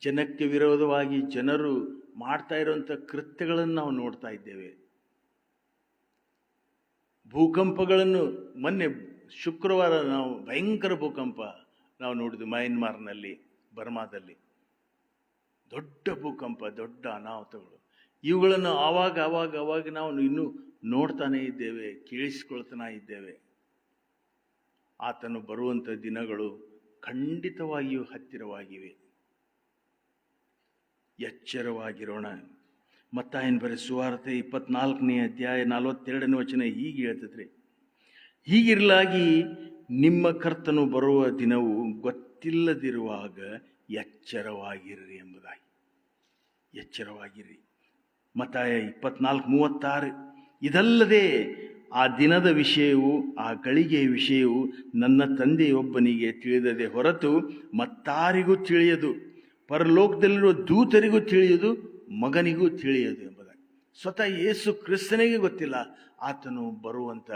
ಜನಕ್ಕೆ ವಿರೋಧವಾಗಿ ಜನರು ಮಾಡ್ತಾ ಇರುವಂಥ ಕೃತ್ಯಗಳನ್ನು ನಾವು ನೋಡ್ತಾ ಇದ್ದೇವೆ. ಭೂಕಂಪಗಳನ್ನು ಮೊನ್ನೆ ಶುಕ್ರವಾರ ನಾವು ಭಯಂಕರ ಭೂಕಂಪ ನಾವು ನೋಡಿದ್ವಿ. ಮಯನ್ಮಾರ್ನಲ್ಲಿ, ಬರ್ಮಾದಲ್ಲಿ ದೊಡ್ಡ ಭೂಕಂಪ, ದೊಡ್ಡ ಅನಾಹುತಗಳು. ಇವುಗಳನ್ನು ಆವಾಗ ನಾವು ಇನ್ನೂ ನೋಡ್ತಾನೆ ಇದ್ದೇವೆ, ಕೇಳಿಸಿಕೊಳ್ತಾನೆ ಇದ್ದೇವೆ. ಆತನು ಬರುವಂಥ ದಿನಗಳು ಖಂಡಿತವಾಗಿಯೂ ಹತ್ತಿರವಾಗಿವೆ. ಎಚ್ಚರವಾಗಿರೋಣ. ಮತ್ತಾಯನ ಬರೆದ ಸುವಾರ್ತೆ 24ನೇ ಅಧ್ಯಾಯ 42ನೇ ವಚನ ಹೀಗೆ ಹೇಳ್ತದ್ರಿ: ಹೀಗಿರಲಾಗಿ ನಿಮ್ಮ ಕರ್ತನು ಬರುವ ದಿನವು ಗೊತ್ತಿಲ್ಲದಿರುವಾಗ ಎಚ್ಚರವಾಗಿರ್ರಿ ಎಂಬುದಾಗಿ. ಎಚ್ಚರವಾಗಿರ್ರಿ. ಮತ್ತಾಯ 24:36. ಇದಲ್ಲದೆ ಆ ದಿನದ ವಿಷಯವು, ಆ ಗಳಿಗೆಯ ವಿಷಯವು ನನ್ನ ತಂದೆಯೊಬ್ಬನಿಗೆ ತಿಳಿದದೆ ಹೊರತು ಮತ್ತಾರಿಗೂ ತಿಳಿಯದು, ಪರಲೋಕದಲ್ಲಿರುವ ದೂತರಿಗೂ ತಿಳಿಯದು, ಮಗನಿಗೂ ತಿಳಿಯದು ಎಂಬುದಾಗಿ. ಸ್ವತಃ ಯೇಸು ಕ್ರಿಸ್ತನಿಗೆ ಗೊತ್ತಿಲ್ಲ ಆತನು ಬರುವಂಥ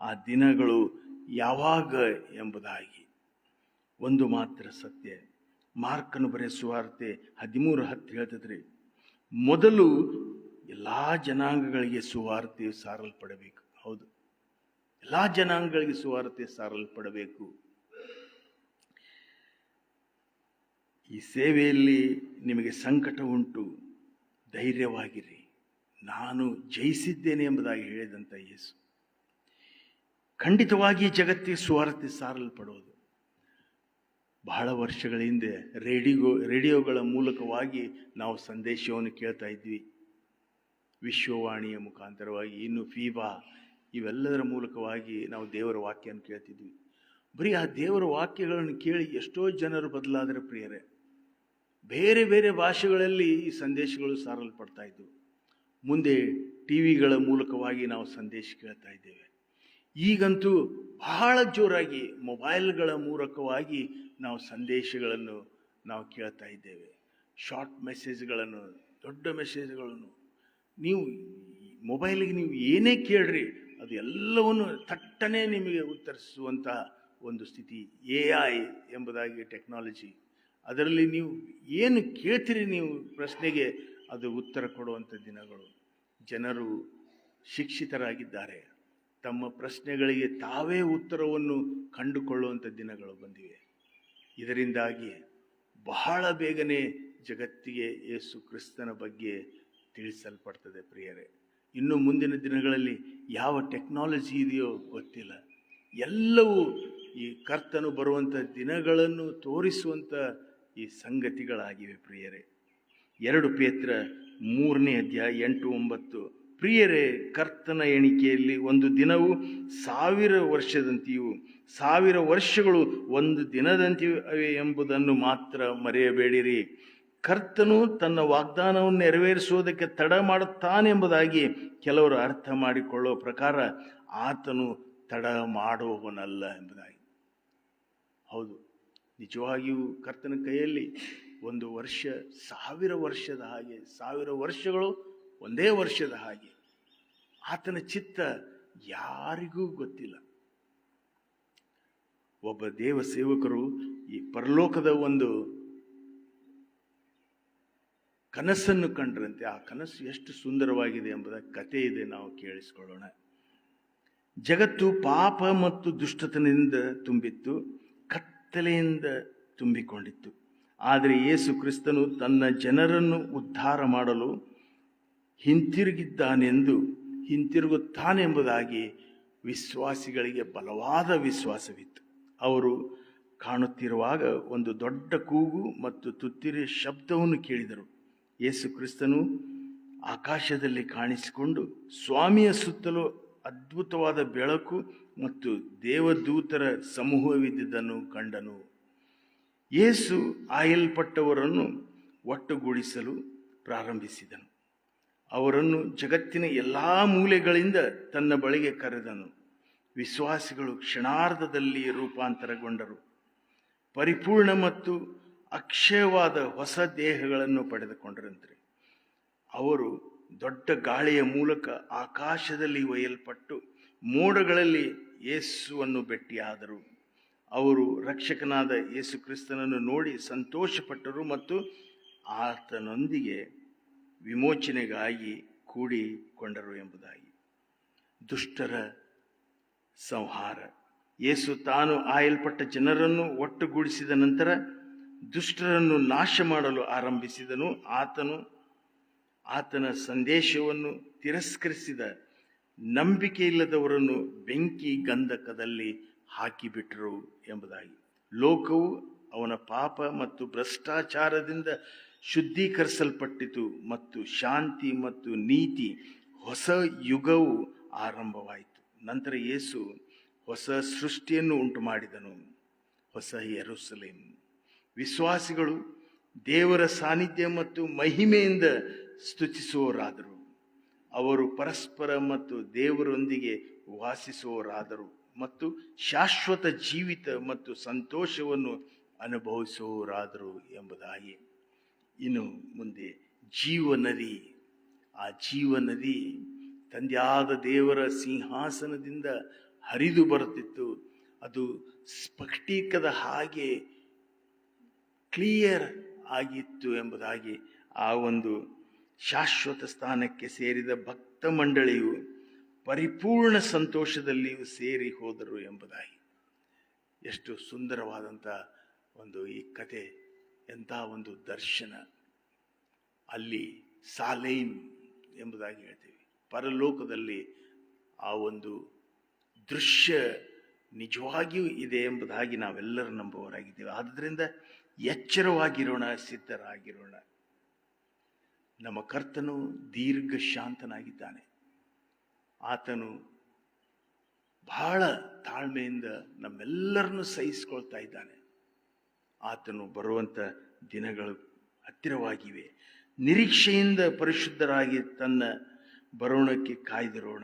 ಆ ದಿನಗಳು ಯಾವಾಗ ಎಂಬುದಾಗಿ. ಒಂದು ಮಾತ್ರ ಸತ್ಯ, ಮಾರ್ಕನು ಬರೆದ ಸುವಾರ್ತೆ 13:10 ಹೇಳ್ತದ್ರಿ: ಮೊದಲು ಎಲ್ಲ ಜನಾಂಗಗಳಿಗೆ ಸುವಾರ್ತೆಯು ಸಾರಲ್ಪಡಬೇಕು. ಹೌದು, ಎಲ್ಲ ಜನಾಂಗಗಳಿಗೆ ಸುವಾರ್ತೆ ಸಾರಲ್ಪಡಬೇಕು. ಈ ಸೇವೆಯಲ್ಲಿ ನಿಮಗೆ ಸಂಕಟ ಉಂಟು, ಧೈರ್ಯವಾಗಿರಿ, ನಾನು ಜಯಿಸಿದ್ದೇನೆ ಎಂಬುದಾಗಿ ಹೇಳಿದಂಥ ಯೇಸು ಖಂಡಿತವಾಗಿ ಜಗತ್ತಿಗೆ ಸುವಾರ್ತೆ ಸಾರಲ್ಪಡುವುದು. ಬಹಳ ವರ್ಷಗಳ ಹಿಂದೆ ರೇಡಿಯೋಗಳ ಮೂಲಕವಾಗಿ ನಾವು ಸಂದೇಶವನ್ನು ಕೇಳ್ತಾ ಇದ್ವಿ. ವಿಶ್ವವಾಣಿಯ ಮುಖಾಂತರವಾಗಿ, ಇನ್ನು ಫೀಬಾ, ಇವೆಲ್ಲದರ ಮೂಲಕವಾಗಿ ನಾವು ದೇವರ ವಾಕ್ಯವನ್ನು ಕೇಳ್ತಿದ್ವಿ. ಬರೀ ಆ ದೇವರ ವಾಕ್ಯಗಳನ್ನು ಕೇಳಿ ಎಷ್ಟೋ ಜನರು ಬದಲಾದರೆ ಪ್ರಿಯರೇ. ಬೇರೆ ಬೇರೆ ಭಾಷೆಗಳಲ್ಲಿ ಈ ಸಂದೇಶಗಳು ಸಾರಲ್ಪಡ್ತಾ ಇದ್ದವು. ಮುಂದೆ ಟಿವಿಗಳ ಮೂಲಕವಾಗಿ ನಾವು ಸಂದೇಶ ಕೇಳ್ತಾ ಇದ್ದೇವೆ. ಈಗಂತೂ ಬಹಳ ಜೋರಾಗಿ ಮೊಬೈಲ್ಗಳ ಮೂಲಕವಾಗಿ ನಾವು ಸಂದೇಶಗಳನ್ನು ನಾವು ಕೇಳ್ತಾ ಇದ್ದೇವೆ. ಶಾರ್ಟ್ ಮೆಸೇಜ್ಗಳನ್ನು, ದೊಡ್ಡ ಮೆಸೇಜ್ಗಳನ್ನು ನೀವು ಮೊಬೈಲಿಗೆ ನೀವು ಏನೇ ಕೇಳ್ರಿ ಅದು ಎಲ್ಲವನ್ನು ಥಟ್ಟನೆ ನಿಮಗೆ ಉತ್ತರಿಸುವಂತಹ ಒಂದು ಸ್ಥಿತಿ. AI ಎಂಬುದಾಗಿ ಟೆಕ್ನಾಲಜಿ, ಅದರಲ್ಲಿ ನೀವು ಏನು ಕೇಳ್ತೀರಿ ನೀವು ಪ್ರಶ್ನೆಗೆ ಅದು ಉತ್ತರ ಕೊಡುವಂಥ ದಿನಗಳು. ಜನರು ಶಿಕ್ಷಿತರಾಗಿದ್ದಾರೆ, ತಮ್ಮ ಪ್ರಶ್ನೆಗಳಿಗೆ ತಾವೇ ಉತ್ತರವನ್ನು ಕಂಡುಕೊಳ್ಳುವಂಥ ದಿನಗಳು ಬಂದಿವೆ. ಇದರಿಂದಾಗಿ ಬಹಳ ಬೇಗನೆ ಜಗತ್ತಿಗೆ ಯೇಸು ಕ್ರಿಸ್ತನ ಬಗ್ಗೆ ತಿಳಿಸಲ್ಪಡ್ತದೆ ಪ್ರಿಯರೇ. ಇನ್ನು ಮುಂದಿನ ದಿನಗಳಲ್ಲಿ ಯಾವ ಟೆಕ್ನಾಲಜಿ ಇದೆಯೋ ಗೊತ್ತಿಲ್ಲ. ಎಲ್ಲವೂ ಈ ಕರ್ತನು ಬರುವಂಥ ದಿನಗಳನ್ನು ತೋರಿಸುವಂಥ ಈ ಸಂಗತಿಗಳಾಗಿವೆ ಪ್ರಿಯರೇ. 2 ಪೇತ್ರ 3ನೇ ಅಧ್ಯಾಯ 8-9. ಪ್ರಿಯರೇ, ಕರ್ತನ ಎಣಿಕೆಯಲ್ಲಿ ಒಂದು ದಿನವು 1000 ವರ್ಷದಂತೆಯೂ 1000 ವರ್ಷಗಳು ಒಂದು ದಿನದಂತೆಯೂ ಅವೆ ಎಂಬುದನ್ನು ಮಾತ್ರ ಮರೆಯಬೇಡಿರಿ. ಕರ್ತನು ತನ್ನ ವಾಗ್ದಾನವನ್ನು ನೆರವೇರಿಸುವುದಕ್ಕೆ ತಡ ಮಾಡುತ್ತಾನೆಂಬುದಾಗಿ ಕೆಲವರು ಅರ್ಥ ಮಾಡಿಕೊಳ್ಳುವ ಪ್ರಕಾರ ಆತನು ತಡ ಮಾಡುವವನಲ್ಲ ಎಂಬುದಾಗಿ. ಹೌದು, ನಿಜವಾಗಿಯೂ ಕರ್ತನ ಕೈಯಲ್ಲಿ ಒಂದು ವರ್ಷ 1000 ವರ್ಷದ ಹಾಗೆ, 1000 ವರ್ಷಗಳು ಒಂದೇ ವರ್ಷದ ಹಾಗೆ. ಆತನ ಚಿತ್ತ ಯಾರಿಗೂ ಗೊತ್ತಿಲ್ಲ. ಒಬ್ಬ ದೇವ ಸೇವಕರು ಈ ಪರಲೋಕದ ಒಂದು ಕನಸನ್ನು ಕಂಡ್ರಂತೆ. ಆ ಕನಸು ಎಷ್ಟು ಸುಂದರವಾಗಿದೆ ಎಂಬುದ ಕಥೆ ಇದೆ, ನಾವು ಕೇಳಿಸಿಕೊಳ್ಳೋಣ. ಜಗತ್ತು ಪಾಪ ಮತ್ತು ದುಷ್ಟತನದಿಂದ ತುಂಬಿತ್ತು, ಕತ್ತಲೆಯಿಂದ ತುಂಬಿಕೊಂಡಿತ್ತು. ಆದರೆ ಯೇಸು ಕ್ರಿಸ್ತನು ತನ್ನ ಜನರನ್ನು ಉದ್ಧಾರ ಮಾಡಲು ಹಿಂತಿರುಗುತ್ತಾನೆಂಬುದಾಗಿ ವಿಶ್ವಾಸಿಗಳಿಗೆ ಬಲವಾದ ವಿಶ್ವಾಸವಿತ್ತು. ಅವರು ಕಾಣುತ್ತಿರುವಾಗ ಒಂದು ದೊಡ್ಡ ಕೂಗು ಮತ್ತು ತುತ್ತೂರಿಯ ಶಬ್ದವನ್ನು ಕೇಳಿದರು. ಯೇಸು ಕ್ರಿಸ್ತನು ಆಕಾಶದಲ್ಲಿ ಕಾಣಿಸಿಕೊಂಡು ಸ್ವಾಮಿಯ ಸುತ್ತಲೂ ಅದ್ಭುತವಾದ ಬೆಳಕು ಮತ್ತು ದೇವದೂತರ ಸಮೂಹವಿದ್ದುದನ್ನು ಕಂಡನು. ಯೇಸು ಆಯಲ್ಪಟ್ಟವರನ್ನು ಒಟ್ಟುಗೂಡಿಸಲು ಪ್ರಾರಂಭಿಸಿದನು. ಅವರನ್ನು ಜಗತ್ತಿನ ಎಲ್ಲ ಮೂಲೆಗಳಿಂದ ತನ್ನ ಬಳಿಗೆ ಕರೆದನು. ವಿಶ್ವಾಸಿಗಳು ಕ್ಷಣಾರ್ಧದಲ್ಲಿ ರೂಪಾಂತರಗೊಂಡರು. ಪರಿಪೂರ್ಣ ಮತ್ತು ಅಕ್ಷಯವಾದ ಹೊಸ ದೇಹಗಳನ್ನು ಪಡೆದುಕೊಂಡರಂತೆ. ಅವರು ದೊಡ್ಡ ಗಾಳಿಯ ಮೂಲಕ ಆಕಾಶದಲ್ಲಿ ಒಯ್ಯಲ್ಪಟ್ಟು ಮೋಡಗಳಲ್ಲಿ ಯೇಸುವನ್ನು ಭೇಟಿಯಾದರು. ಅವರು ರಕ್ಷಕನಾದ ಯೇಸು ಕ್ರಿಸ್ತನನ್ನು ನೋಡಿ ಸಂತೋಷಪಟ್ಟರು ಮತ್ತು ಆತನೊಂದಿಗೆ ವಿಮೋಚನೆಗಾಗಿ ಕೂಡಿಕೊಂಡರು ಎಂಬುದಾಗಿ. ದುಷ್ಟರ ಸಂಹಾರ. ಯೇಸು ತಾನು ಆಯಲ್ಪಟ್ಟ ಜನರನ್ನು ಒಟ್ಟುಗೂಡಿಸಿದ ನಂತರ ದುಷ್ಟರನ್ನು ನಾಶ ಮಾಡಲು ಆರಂಭಿಸಿದನು. ಆತನ ಸಂದೇಶವನ್ನು ತಿರಸ್ಕರಿಸಿದ ನಂಬಿಕೆಯಿಲ್ಲದವರನ್ನು ಬೆಂಕಿ ಗಂಧಕದಲ್ಲಿ ಹಾಕಿಬಿಟ್ಟರು ಎಂಬುದಾಗಿ. ಲೋಕವು ಅವನ ಪಾಪ ಮತ್ತು ಭ್ರಷ್ಟಾಚಾರದಿಂದ ಶುದ್ಧೀಕರಿಸಲ್ಪಟ್ಟಿತು ಮತ್ತು ಶಾಂತಿ ಮತ್ತು ನೀತಿ ಹೊಸ ಯುಗವು ಆರಂಭವಾಯಿತು. ನಂತರ ಯೇಸು ಹೊಸ ಸೃಷ್ಟಿಯನ್ನು ಉಂಟು ಮಾಡಿದನು, ಹೊಸ ಯೆರೂಸಲೇಮ್. ವಿಶ್ವಾಸಿಗಳು ದೇವರ ಸಾನ್ನಿಧ್ಯ ಮತ್ತು ಮಹಿಮೆಯಿಂದ ಸ್ತುತಿಸುವವರಾದರು. ಅವರು ಪರಸ್ಪರ ಮತ್ತು ದೇವರೊಂದಿಗೆ ವಾಸಿಸುವವರಾದರು ಮತ್ತು ಶಾಶ್ವತ ಜೀವಿತ ಮತ್ತು ಸಂತೋಷವನ್ನು ಅನುಭವಿಸುವವರಾದರು ಎಂಬುದಾಗಿ. ಇನ್ನು ಮುಂದೆ ಜೀವನದಿ. ಆ ಜೀವನದಿ ತಂದೆಯಾದ ದೇವರ ಸಿಂಹಾಸನದಿಂದ ಹರಿದು ಬರುತ್ತಿತ್ತು. ಅದು ಸ್ಫಟಿಕದ ಹಾಗೆ ಕ್ಲಿಯರ್ ಆಗಿತ್ತು ಎಂಬುದಾಗಿ. ಆ ಒಂದು ಶಾಶ್ವತ ಸ್ಥಾನಕ್ಕೆ ಸೇರಿದ ಭಕ್ತ ಮಂಡಳಿಯು ಪರಿಪೂರ್ಣ ಸಂತೋಷದಲ್ಲಿಯೂ ಸೇರಿ ಹೋದರು ಎಂಬುದಾಗಿ. ಎಷ್ಟು ಸುಂದರವಾದಂಥ ಒಂದು ಈ ಕತೆ, ಎಂಥ ಒಂದು ದರ್ಶನ. ಅಲ್ಲಿ ಸಾಲೇಮ್ ಎಂಬುದಾಗಿ ಹೇಳ್ತೀವಿ. ಪರಲೋಕದಲ್ಲಿ ಆ ಒಂದು ದೃಶ್ಯ ನಿಜವಾಗಿಯೂ ಇದೆ ಎಂಬುದಾಗಿ ನಾವೆಲ್ಲರೂ ನಂಬುವವರಾಗಿದ್ದೇವೆ. ಆದ್ದರಿಂದ ಎಚ್ಚರವಾಗಿರೋಣ, ಸಿದ್ಧರಾಗಿರೋಣ. ನಮ್ಮ ಕರ್ತನು ದೀರ್ಘ ಶಾಂತನಾಗಿದ್ದಾನೆ. ಆತನು ಬಹಳ ತಾಳ್ಮೆಯಿಂದ ನಮ್ಮೆಲ್ಲರನ್ನು ಸಹಿಸಿಕೊಳ್ತಾ ಇದ್ದಾನೆ. ಆತನು ಬರುವಂಥ ದಿನಗಳು ಹತ್ತಿರವಾಗಿವೆ. ನಿರೀಕ್ಷೆಯಿಂದ ಪರಿಶುದ್ಧರಾಗಿ ತನ್ನ ಬರೋಣಕ್ಕೆ ಕಾಯ್ದಿರೋಣ.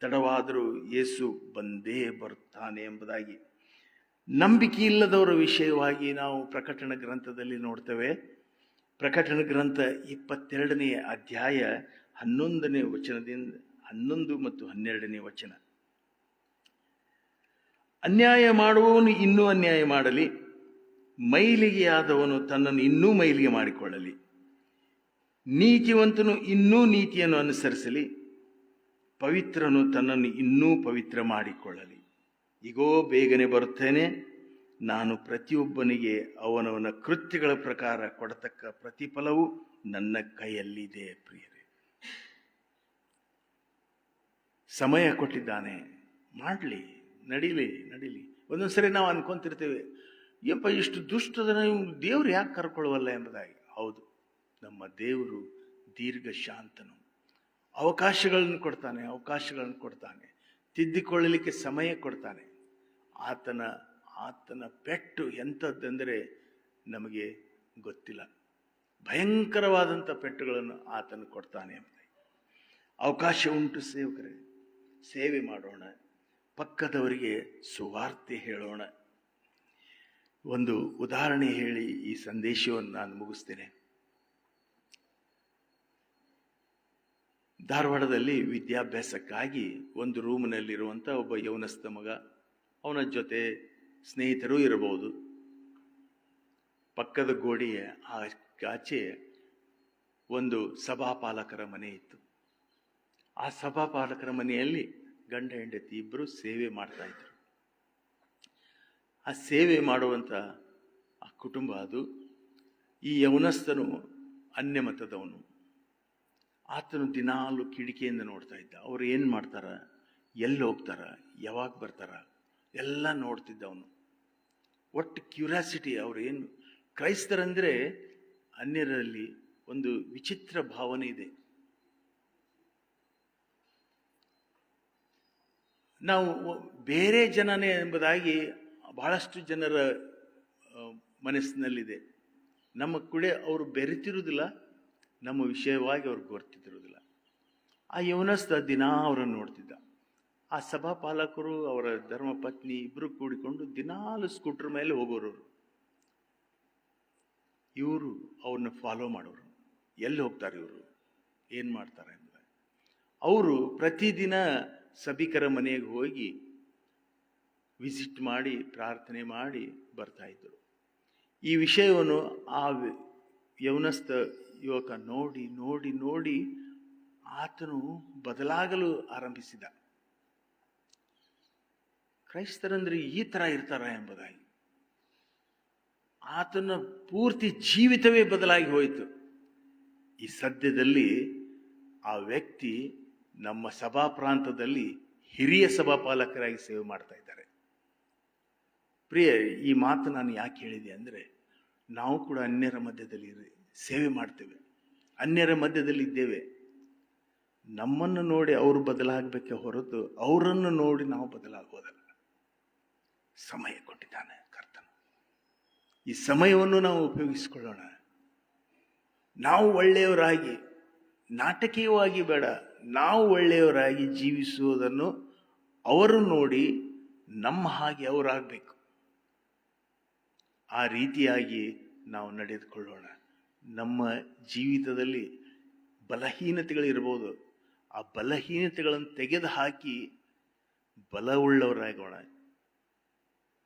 ತಡವಾದರೂ ಯೇಸು ಬಂದೇ ಬರುತ್ತಾನೆ ಎಂಬುದಾಗಿ. ನಂಬಿಕೆ ಇಲ್ಲದವರ ವಿಷಯವಾಗಿ ನಾವು ಪ್ರಕಟಣೆ ಗ್ರಂಥದಲ್ಲಿ ನೋಡ್ತೇವೆ. ಪ್ರಕಟಣೆ ಗ್ರಂಥ 22ನೇ ಅಧ್ಯಾಯ 11ನೇ ವಚನದಿಂದ 11 ಮತ್ತು 12ನೇ ವಚನ. ಅನ್ಯಾಯ ಮಾಡುವವನು ಇನ್ನೂ ಅನ್ಯಾಯ ಮಾಡಲಿ, ಮೈಲಿಗೆಯಾದವನು ತನ್ನನ್ನು ಇನ್ನೂ ಮೈಲಿಗೆ ಮಾಡಿಕೊಳ್ಳಲಿ, ನೀತಿವಂತನು ಇನ್ನೂ ನೀತಿಯನ್ನು ಅನುಸರಿಸಲಿ, ಪವಿತ್ರನು ತನ್ನನ್ನು ಇನ್ನೂ ಪವಿತ್ರ ಮಾಡಿಕೊಳ್ಳಲಿ. ಈಗೋ ಬೇಗನೆ ಬರುತ್ತೇನೆ, ನಾನು ಪ್ರತಿಯೊಬ್ಬನಿಗೆ ಅವನವನ ಕೃತ್ಯಗಳ ಪ್ರಕಾರ ಕೊಡತಕ್ಕ ಪ್ರತಿಫಲವು ನನ್ನ ಕೈಯಲ್ಲಿದೆ. ಪ್ರಿಯರೇ, ಸಮಯ ಕೊಟ್ಟಿದ್ದಾನೆ, ಮಾಡಲಿ, ನಡೀಲಿ. ಒಂದೊಂದ್ಸರಿ ನಾವು ಅನ್ಕೊಂತಿರ್ತೇವೆ, ಯಪ್ಪ ಇಷ್ಟು ದುಷ್ಟದ ದೇವ್ರು ಯಾಕೆ ಕರ್ಕೊಳ್ಳುವಲ್ಲ ಎಂಬುದಾಗಿ. ಹೌದು, ನಮ್ಮ ದೇವರು ದೀರ್ಘ ಶಾಂತನು. ಅವಕಾಶಗಳನ್ನು ಕೊಡ್ತಾನೆ, ತಿದ್ದಿಕೊಳ್ಳಲಿಕ್ಕೆ ಸಮಯ ಕೊಡ್ತಾನೆ. ಆತನ ಪೆಟ್ಟು ಎಂಥದ್ದೆಂದರೆ ನಮಗೆ ಗೊತ್ತಿಲ್ಲ. ಭಯಂಕರವಾದಂಥ ಪೆಟ್ಟುಗಳನ್ನು ಆತನು ಕೊಡ್ತಾನೆ ಎಂಬುದಾಗಿ. ಅವಕಾಶ ಉಂಟು ಸೇವಕರೇ, ಸೇವೆ ಮಾಡೋಣ, ಪಕ್ಕದವರಿಗೆ ಸುವಾರ್ತೆ ಹೇಳೋಣ. ಒಂದು ಉದಾಹರಣೆ ಹೇಳಿ ಈ ಸಂದೇಶವನ್ನು ನಾನು ಮುಗಿಸ್ತೇನೆ. ಧಾರವಾಡದಲ್ಲಿ ವಿದ್ಯಾಭ್ಯಾಸಕ್ಕಾಗಿ ಒಂದು ರೂಮಿನಲ್ಲಿರುವಂಥ ಒಬ್ಬ ಯೌವನಸ್ಥ ಮಗ, ಅವನ ಜೊತೆ ಸ್ನೇಹಿತರು ಇರಬಹುದು. ಪಕ್ಕದ ಗೋಡೆಯ ಆಚೆ ಒಂದು ಸಭಾಪಾಲಕರ ಮನೆ ಇತ್ತು. ಆ ಸಭಾಪಾಲಕರ ಮನೆಯಲ್ಲಿ ಗಂಡ ಹೆಂಡತಿ ಇಬ್ಬರು ಸೇವೆ ಮಾಡ್ತಾ ಇದ್ರು. ಆ ಸೇವೆ ಮಾಡುವಂಥ ಆ ಕುಟುಂಬ ಅದು. ಈ ಯೌವನಸ್ಥನು ಅನ್ಯಮತದವನು. ಆತನು ದಿನಾಲು ಕಿಡಿಕೆಯಿಂದ ನೋಡ್ತಾ ಇದ್ದ. ಅವ್ರು ಏನು ಮಾಡ್ತಾರ, ಎಲ್ಲಿ ಹೋಗ್ತಾರ, ಯಾವಾಗ ಬರ್ತಾರ, ಎಲ್ಲ ನೋಡ್ತಿದ್ದವನು. ಒಟ್ಟು ಕ್ಯೂರಿಯಾಸಿಟಿ. ಅವ್ರೇನು ಕ್ರೈಸ್ತರಂದರೆ ಅನ್ಯರಲ್ಲಿ ಒಂದು ವಿಚಿತ್ರ ಭಾವನೆ ಇದೆ. ನಾವು ಬೇರೆ ಜನನೇ ಎಂಬುದಾಗಿ ಬಹಳಷ್ಟು ಜನರ ಮನಸ್ಸಿನಲ್ಲಿದೆ. ನಮ್ಮ ಕೂಡ ಅವರು ಬೆರೆತಿರುವುದಿಲ್ಲ, ನಮ್ಮ ವಿಷಯವಾಗಿ ಅವ್ರು ಗೊತ್ತಿರುವುದಿಲ್ಲ. ಆ ಯವನಸ್ಥ ದಿನ ಅವರನ್ನು ನೋಡ್ತಿದ್ದ. ಆ ಸಭಾಪಾಲಕರು ಅವರ ಧರ್ಮಪತ್ನಿ ಇಬ್ಬರು ಕೂಡಿಕೊಂಡು ದಿನಾಲು ಸ್ಕೂಟರ್ ಮೇಲೆ ಹೋಗೋರು. ಇವರು ಅವ್ರನ್ನ ಫಾಲೋ ಮಾಡೋರು. ಎಲ್ಲಿ ಹೋಗ್ತಾರೆ ಇವರು, ಏನು ಮಾಡ್ತಾರೆ ಅಂತ. ಅವರು ಪ್ರತಿದಿನ ಸಭಿಕರ ಮನೆಗೆ ಹೋಗಿ ವಿಸಿಟ್ ಮಾಡಿ ಪ್ರಾರ್ಥನೆ ಮಾಡಿ ಬರ್ತಾ ಇದ್ದರು. ಈ ವಿಷಯವನ್ನು ಆ ಯವನಸ್ಥ ಯುವಕ ನೋಡಿ ನೋಡಿ ನೋಡಿ ಆತನು ಬದಲಾಗಲು ಆರಂಭಿಸಿದ. ಕ್ರೈಸ್ತರಂದ್ರೆ ಈ ಥರ ಇರ್ತಾರ ಎಂಬುದಾಗಿ ಆತನ ಪೂರ್ತಿ ಜೀವಿತವೇ ಬದಲಾಗಿ ಹೋಯಿತು. ಈ ಸದ್ಯದಲ್ಲಿ ಆ ವ್ಯಕ್ತಿ ನಮ್ಮ ಸಭಾ ಪ್ರಾಂತದಲ್ಲಿ ಹಿರಿಯ ಸಭಾಪಾಲಕರಾಗಿ ಸೇವೆ ಮಾಡ್ತಾ ಇದ್ದಾರೆ. ಪ್ರಿಯ, ಈ ಮಾತು ನಾನು ಯಾಕೆ ಹೇಳಿದೆ ಅಂದರೆ, ನಾವು ಕೂಡ ಅನ್ಯರ ಮಧ್ಯದಲ್ಲಿ ಸೇವೆ ಮಾಡ್ತೇವೆ, ಅನ್ಯರ ಮಧ್ಯದಲ್ಲಿ ಇದ್ದೇವೆ. ನಮ್ಮನ್ನು ನೋಡಿ ಅವರು ಬದಲಾಗಬೇಕೆ ಹೊರತು ಅವರನ್ನು ನೋಡಿ ನಾವು ಬದಲಾಗೋದಲ್ಲ. ಸಮಯ ಕೊಟ್ಟಿದ್ದಾನೆ ಕರ್ತನು. ಈ ಸಮಯವನ್ನು ನಾವು ಉಪಯೋಗಿಸಿಕೊಳ್ಳೋಣ. ನಾವು ಒಳ್ಳೆಯವರಾಗಿ, ನಾಟಕೀಯವಾಗಿ ಬೇಡ, ನಾವು ಒಳ್ಳೆಯವರಾಗಿ ಜೀವಿಸುವುದನ್ನು ಅವರು ನೋಡಿ ನಮ್ಮ ಹಾಗೆ ಅವರಾಗಬೇಕು. ಆ ರೀತಿಯಾಗಿ ನಾವು ನಡೆದುಕೊಳ್ಳೋಣ. ನಮ್ಮ ಜೀವಿತದಲ್ಲಿ ಬಲಹೀನತೆಗಳಿರ್ಬೋದು, ಆ ಬಲಹೀನತೆಗಳನ್ನು ತೆಗೆದು ಹಾಕಿ ಬಲವುಳ್ಳವರಾಗೋಣ.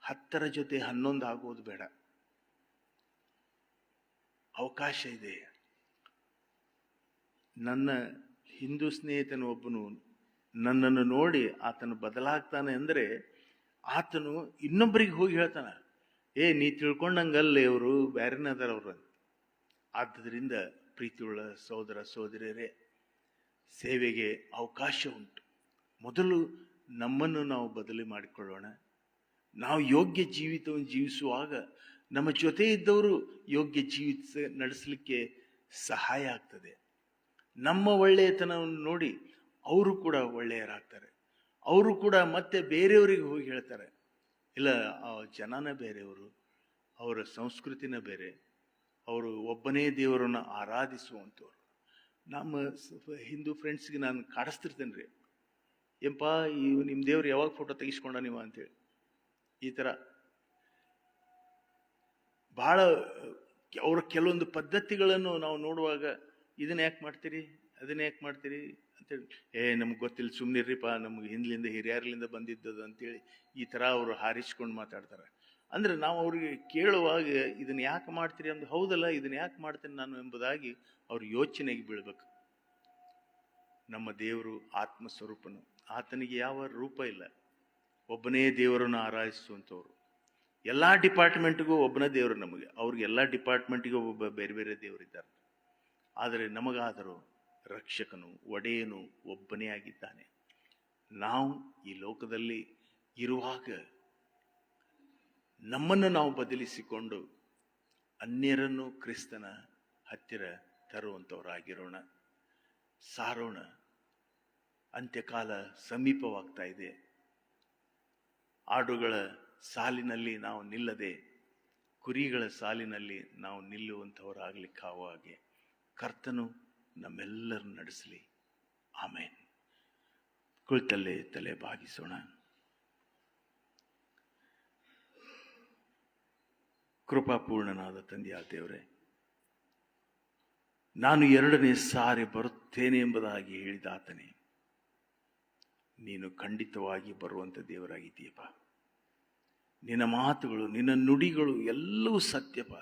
10 ಜೊತೆ 11 ಆಗೋದು ಬೇಡ. ಅವಕಾಶ ಇದೆ. ನನ್ನ ಹಿಂದೂ ಸ್ನೇಹಿತನ ಒಬ್ಬನು ನನ್ನನ್ನು ನೋಡಿ ಆತನು ಬದಲಾಗ್ತಾನೆ ಅಂದರೆ ಆತನು ಇನ್ನೊಬ್ಬರಿಗೆ ಹೋಗಿ ಹೇಳ್ತಾನೆ, ನೀ ತಿಳ್ಕೊಂಡಂಗಲ್ಲ, ಇವರು ಬ್ಯಾರೇನ ಅದಾರ ಅವರು. ಆದ್ದರಿಂದ ಪ್ರೀತಿಯುಳ್ಳ ಸಹೋದರ ಸಹೋದರಿಯರೇ, ಸೇವೆಗೆ ಅವಕಾಶ ಉಂಟು. ಮೊದಲು ನಮ್ಮನ್ನು ನಾವು ಬದಲಿ ಮಾಡಿಕೊಳ್ಳೋಣ. ನಾವು ಯೋಗ್ಯ ಜೀವಿತವನ್ನು ಜೀವಿಸುವಾಗ ನಮ್ಮ ಜೊತೆ ಇದ್ದವರು ಯೋಗ್ಯ ಜೀವಿತ ನಡೆಸಲಿಕ್ಕೆ ಸಹಾಯ ಆಗ್ತದೆ. ನಮ್ಮ ಒಳ್ಳೆಯತನವನ್ನು ನೋಡಿ ಅವರು ಕೂಡ ಒಳ್ಳೆಯರಾಗ್ತಾರೆ. ಅವರು ಕೂಡ ಮತ್ತೆ ಬೇರೆಯವರಿಗೆ ಹೋಗಿ ಹೇಳ್ತಾರೆ, ಇಲ್ಲ ಆ ಜನನೇ ಬೇರೆಯವರು, ಅವರ ಸಂಸ್ಕೃತಿನ ಬೇರೆ, ಅವರು ಒಬ್ಬನೇ ದೇವರನ್ನು ಆರಾಧಿಸುವಂಥವ್ರು. ನಮ್ಮ ಹಿಂದೂ ಫ್ರೆಂಡ್ಸ್ಗೆ ನಾನು ಕಾಡಿಸ್ತಿರ್ತೇನೆ ರೀ, ಏನ್ಪ ನಿಮ್ಮ ದೇವ್ರು ಯಾವಾಗ ಫೋಟೋ ತೆಗಿಸ್ಕೊಂಡ ನೀವು ಅಂತೇಳಿ. ಈ ಥರ ಭಾಳ ಅವರ ಕೆಲವೊಂದು ಪದ್ಧತಿಗಳನ್ನು ನಾವು ನೋಡುವಾಗ, ಇದನ್ನ ಯಾಕೆ ಮಾಡ್ತೀರಿ, ಅದನ್ನ ಯಾಕೆ ಮಾಡ್ತೀರಿ ಅಂತೇಳಿ, ನಮ್ಗೆ ಗೊತ್ತಿಲ್ಲ ಸುಮ್ಮನಿರ್ರಿಪ್ಪ, ನಮ್ಗೆ ಹಿಂದ್ಲಿಂದ ಹಿರಿಯರ್ಲಿಂದ ಬಂದಿದ್ದದು ಅಂತೇಳಿ ಈ ಥರ ಅವರು ಹಾರಿಸ್ಕೊಂಡು ಮಾತಾಡ್ತಾರೆ. ಅಂದರೆ ನಾವು ಅವ್ರಿಗೆ ಕೇಳುವಾಗ ಇದನ್ನ ಯಾಕೆ ಮಾಡ್ತೀರಿ ಅಂದ್ರೆ, ಹೌದಲ್ಲ ಇದನ್ನ ಯಾಕೆ ಮಾಡ್ತೇನೆ ನಾನು ಎಂಬುದಾಗಿ ಅವ್ರ ಯೋಚನೆಗೆ ಬೀಳ್ಬೇಕು. ನಮ್ಮ ದೇವರು ಆತ್ಮಸ್ವರೂಪನು, ಆತನಿಗೆ ಯಾವ ರೂಪ ಇಲ್ಲ, ಒಬ್ಬನೇ ದೇವರನ್ನು ಆರಾಧಿಸುವಂಥವ್ರು. ಎಲ್ಲ ಡಿಪಾರ್ಟ್ಮೆಂಟ್ಗೂ ಒಬ್ಬನೇ ದೇವರು ನಮಗೆ, ಅವ್ರಿಗೆ ಎಲ್ಲ ಡಿಪಾರ್ಟ್ಮೆಂಟಿಗೂ ಒಬ್ಬ ಬೇರೆ ಬೇರೆ ದೇವರಿದ್ದಾರೆ. ಆದರೆ ನಮಗಾದರೂ ರಕ್ಷಕನು ಒಡೆಯನು ಒಬ್ಬನೇ ಆಗಿದ್ದಾನೆ. ನಾವು ಈ ಲೋಕದಲ್ಲಿ ಇರುವಾಗ ನಮ್ಮನ್ನು ನಾವು ಬದಲಿಸಿಕೊಂಡು ಅನ್ಯರನ್ನು ಕ್ರಿಸ್ತನ ಹತ್ತಿರ ತರುವಂಥವರಾಗಿರೋಣ, ಸಾರೋಣ. ಅಂತ್ಯಕಾಲ ಸಮೀಪವಾಗ್ತಾ ಇದೆ. ಆಡುಗಳ ಸಾಲಿನಲ್ಲಿ ನಾವು ನಿಲ್ಲದೆ ಕುರಿಗಳ ಸಾಲಿನಲ್ಲಿ ನಾವು ನಿಲ್ಲುವಂಥವರಾಗಲಿಕ್ಕಾವ ಹಾಗೆ ಕರ್ತನು ನಮ್ಮೆಲ್ಲರನ್ನು ನಡೆಸಲಿ. ಆಮೇನ್. ಕುಳಿತಲ್ಲೇ ತಲೆ ಬಾಗಿಸೋಣ. ಕೃಪಾಪೂರ್ಣನಾದ ತಂದೆಯ ದೇವರೇ, ನಾನು 2ನೇ ಸಾರಿ ಬರುತ್ತೇನೆ ಎಂಬುದಾಗಿ ಹೇಳಿದ ಆತನೇ, ನೀನು ಖಂಡಿತವಾಗಿ ಬರುವಂಥ ದೇವರಾಗಿದ್ದೀಯಪ್ಪ. ನಿನ್ನ ಮಾತುಗಳು, ನಿನ್ನ ನುಡಿಗಳು ಎಲ್ಲವೂ ಸತ್ಯಪ್ಪ.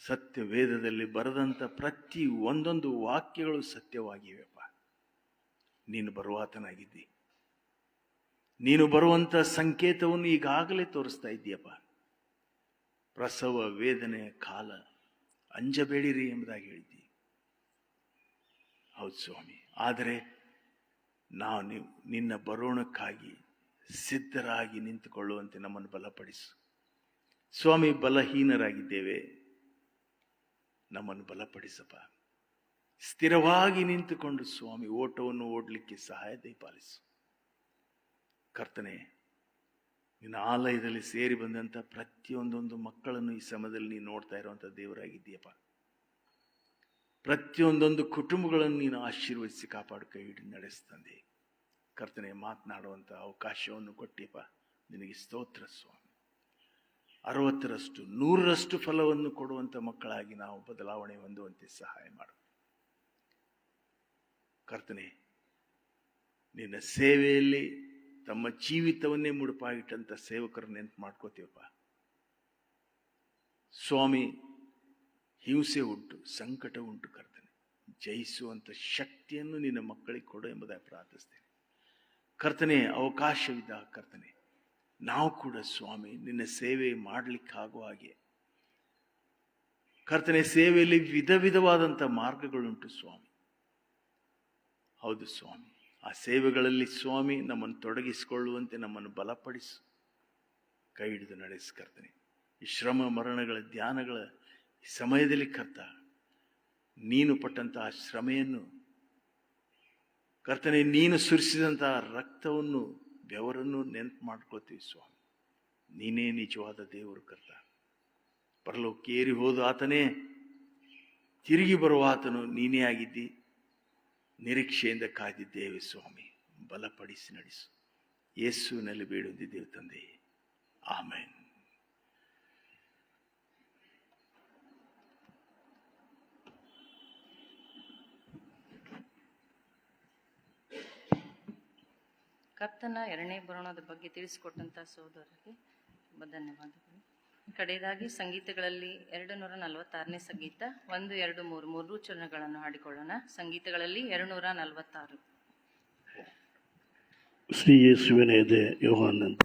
ಸತ್ಯ ವೇದದಲ್ಲಿ ಬರೆದಂಥ ಪ್ರತಿ ಒಂದೊಂದು ವಾಕ್ಯಗಳು ಸತ್ಯವಾಗಿವೆಪ್ಪ. ನೀನು ಬರುವಾತನಾಗಿದ್ದಿ. ನೀನು ಬರುವಂಥ ಸಂಕೇತವನ್ನು ಈಗಾಗಲೇ ತೋರಿಸ್ತಾ ಇದ್ದೀಯಪ್ಪ. ಪ್ರಸವ ವೇದನೆಯ ಕಾಲ, ಅಂಜಬೇಡಿರಿ ಎಂಬುದಾಗಿ ಹೇಳಿದ್ದಿ. ಹೌದು ಸ್ವಾಮಿ. ಆದರೆ ನಾವು ನಿನ್ನ ಬರೋಣಕ್ಕಾಗಿ ಸಿದ್ಧರಾಗಿ ನಿಂತುಕೊಳ್ಳುವಂತೆ ನಮ್ಮನ್ನು ಬಲಪಡಿಸು ಸ್ವಾಮಿ. ಬಲಹೀನರಾಗಿದ್ದೇವೆ, ನಮ್ಮನ್ನು ಬಲಪಡಿಸಪ್ಪ. ಸ್ಥಿರವಾಗಿ ನಿಂತುಕೊಂಡು ಸ್ವಾಮಿ ಓಟವನ್ನು ಓಡಲಿಕ್ಕೆ ಸಹಾಯ ದಯಪಾಲಿಸು. ಕರ್ತನೆ, ನಿನ್ನ ಆಲಯದಲ್ಲಿ ಸೇರಿ ಬಂದಂಥ ಪ್ರತಿಯೊಂದೊಂದು ಮಕ್ಕಳನ್ನು ಈ ಸಮಯದಲ್ಲಿ ನೀನು ನೋಡ್ತಾ ಇರುವಂಥ ದೇವರಾಗಿದ್ದೀಯಪ್ಪ. ಪ್ರತಿಯೊಂದೊಂದು ಕುಟುಂಬಗಳನ್ನು ನೀನು ಆಶೀರ್ವದಿಸಿ ಕಾಪಾಡು ಕೈ ಹಿಡಿದು ನಡೆಸ್ತಂದೆ. ಕರ್ತನೆ, ಮಾತನಾಡುವಂಥ ಅವಕಾಶವನ್ನು ಕೊಟ್ಟಿಯಪ್ಪ, ನಿನಗೆ ಸ್ತೋತ್ರ ಸ್ವಾಮಿ. 60ರಷ್ಟು 100ರಷ್ಟು ಫಲವನ್ನು ಕೊಡುವಂಥ ಮಕ್ಕಳಾಗಿ ನಾವು ಬದಲಾವಣೆ ಹೊಂದುವಂತೆ ಸಹಾಯ ಮಾಡು. ಕರ್ತನೆ, ನಿನ್ನ ಸೇವೆಯಲ್ಲಿ ತಮ್ಮ ಜೀವಿತವನ್ನೇ ಮುಡುಪಾಗಿಟ್ಟಂಥ ಸೇವಕರು ನೆನಪು ಮಾಡ್ಕೋತೀವಪ್ಪ ಸ್ವಾಮಿ. ಹಿಂಸೆ ಉಂಟು, ಸಂಕಟ ಉಂಟು ಕರ್ತನೆ, ಜಯಿಸುವಂಥ ಶಕ್ತಿಯನ್ನು ನಿನ್ನ ಮಕ್ಕಳಿಗೆ ಕೊಡು ಎಂಬುದಾಗಿ ಪ್ರಾರ್ಥಿಸ್ತೇನೆ. ಕರ್ತನೆ, ಅವಕಾಶವಿದ್ದ ಕರ್ತನೆ, ನಾವು ಕೂಡ ಸ್ವಾಮಿ ನಿನ್ನ ಸೇವೆ ಮಾಡಲಿಕ್ಕಾಗುವ ಹಾಗೆ ಕರ್ತನೆ, ಸೇವೆಯಲ್ಲಿ ವಿಧ ವಿಧವಾದಂಥ ಮಾರ್ಗಗಳುಂಟು ಸ್ವಾಮಿ. ಹೌದು ಸ್ವಾಮಿ, ಆ ಸೇವೆಗಳಲ್ಲಿ ಸ್ವಾಮಿ ನಮ್ಮನ್ನು ತೊಡಗಿಸಿಕೊಳ್ಳುವಂತೆ ನಮ್ಮನ್ನು ಬಲಪಡಿಸು, ಕೈ ಹಿಡಿದು ನಡೆಸು ಕರ್ತನೆ. ಈ ಶ್ರಮ ಮರಣಗಳ ಧ್ಯಾನಗಳ ಈ ಸಮಯದಲ್ಲಿ ಕರ್ತ, ನೀನು ಪಟ್ಟಂತಹ ಶ್ರಮೆಯನ್ನು ಕರ್ತನೆ, ನೀನು ಸುರಿಸಿದಂತಹ ರಕ್ತವನ್ನು ಬೆವರನ್ನು ನೆನಪು ಮಾಡ್ಕೋತೀವಿ ಸ್ವಾಮಿ. ನೀನೇ ನಿಜವಾದ ದೇವರು ಕರ್ತ. ಪರಲೋಕೇರಿ ಹೋದ ಆತನೇ, ತಿರುಗಿ ಬರುವ ಆತನು ನೀನೇ ಆಗಿದ್ದಿ. ನಿರೀಕ್ಷೆಯಿಂದ ಕಾದಿದ್ದೇವೆ ಸ್ವಾಮಿ, ಬಲಪಡಿಸಿ ನಡೆಸು. ಯೇಸುವಿನಲ್ಲಿ ಬೇಡುತ್ತಿದ್ದೇವೆ ತಂದೆ, ಆಮೆನ್. ಕರ್ತನ ಎರಡನೇ ಬರೋಣದ ಬಗ್ಗೆ ತಿಳಿಸಿಕೊಟ್ಟಂಥ ಸಹೋದರರಿಗೆ ತುಂಬ ಧನ್ಯವಾದಗಳು. ಕಡೆಯದಾಗಿ ಸಂಗೀತಗಳಲ್ಲಿ 246ನೇ ಸಂಗೀತ 1, 2, 3 ಮೂರು ಚರಣಗಳನ್ನು ಹಾಡಿಕೊಳ್ಳೋಣ. ಸಂಗೀತಗಳಲ್ಲಿ 246. ಶ್ರೀ ಯೇಸುವಿನ ಎದೆ ಯೋಹಾನನ್.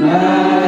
Amen.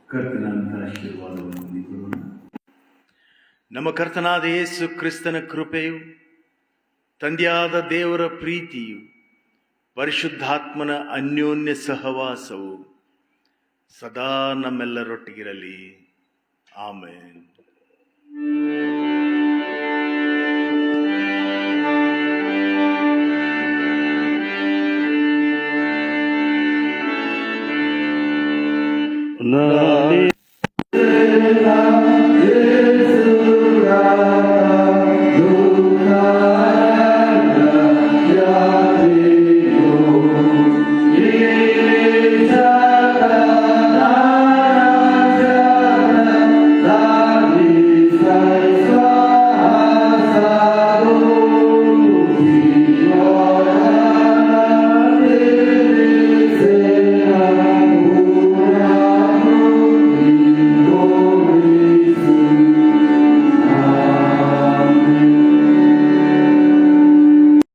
ಕರ್ತನಾದ ಆಶೀರ್ವಾದವನ್ನು ಹೊಂದಿಕೊಳ್ಳೋಣ. ನಮ್ಮ ಕರ್ತನಾದ ಯೇಸು ಕ್ರಿಸ್ತನ ಕೃಪೆಯು, ತಂದೆಯಾದ ದೇವರ ಪ್ರೀತಿಯು, ಪರಿಶುದ್ಧಾತ್ಮನ ಅನ್ಯೋನ್ಯ ಸಹವಾಸವು ಸದಾ ನಮ್ಮೆಲ್ಲರೊಟ್ಟಿಗಿರಲಿ. ಆಮೇನ್. ನಾ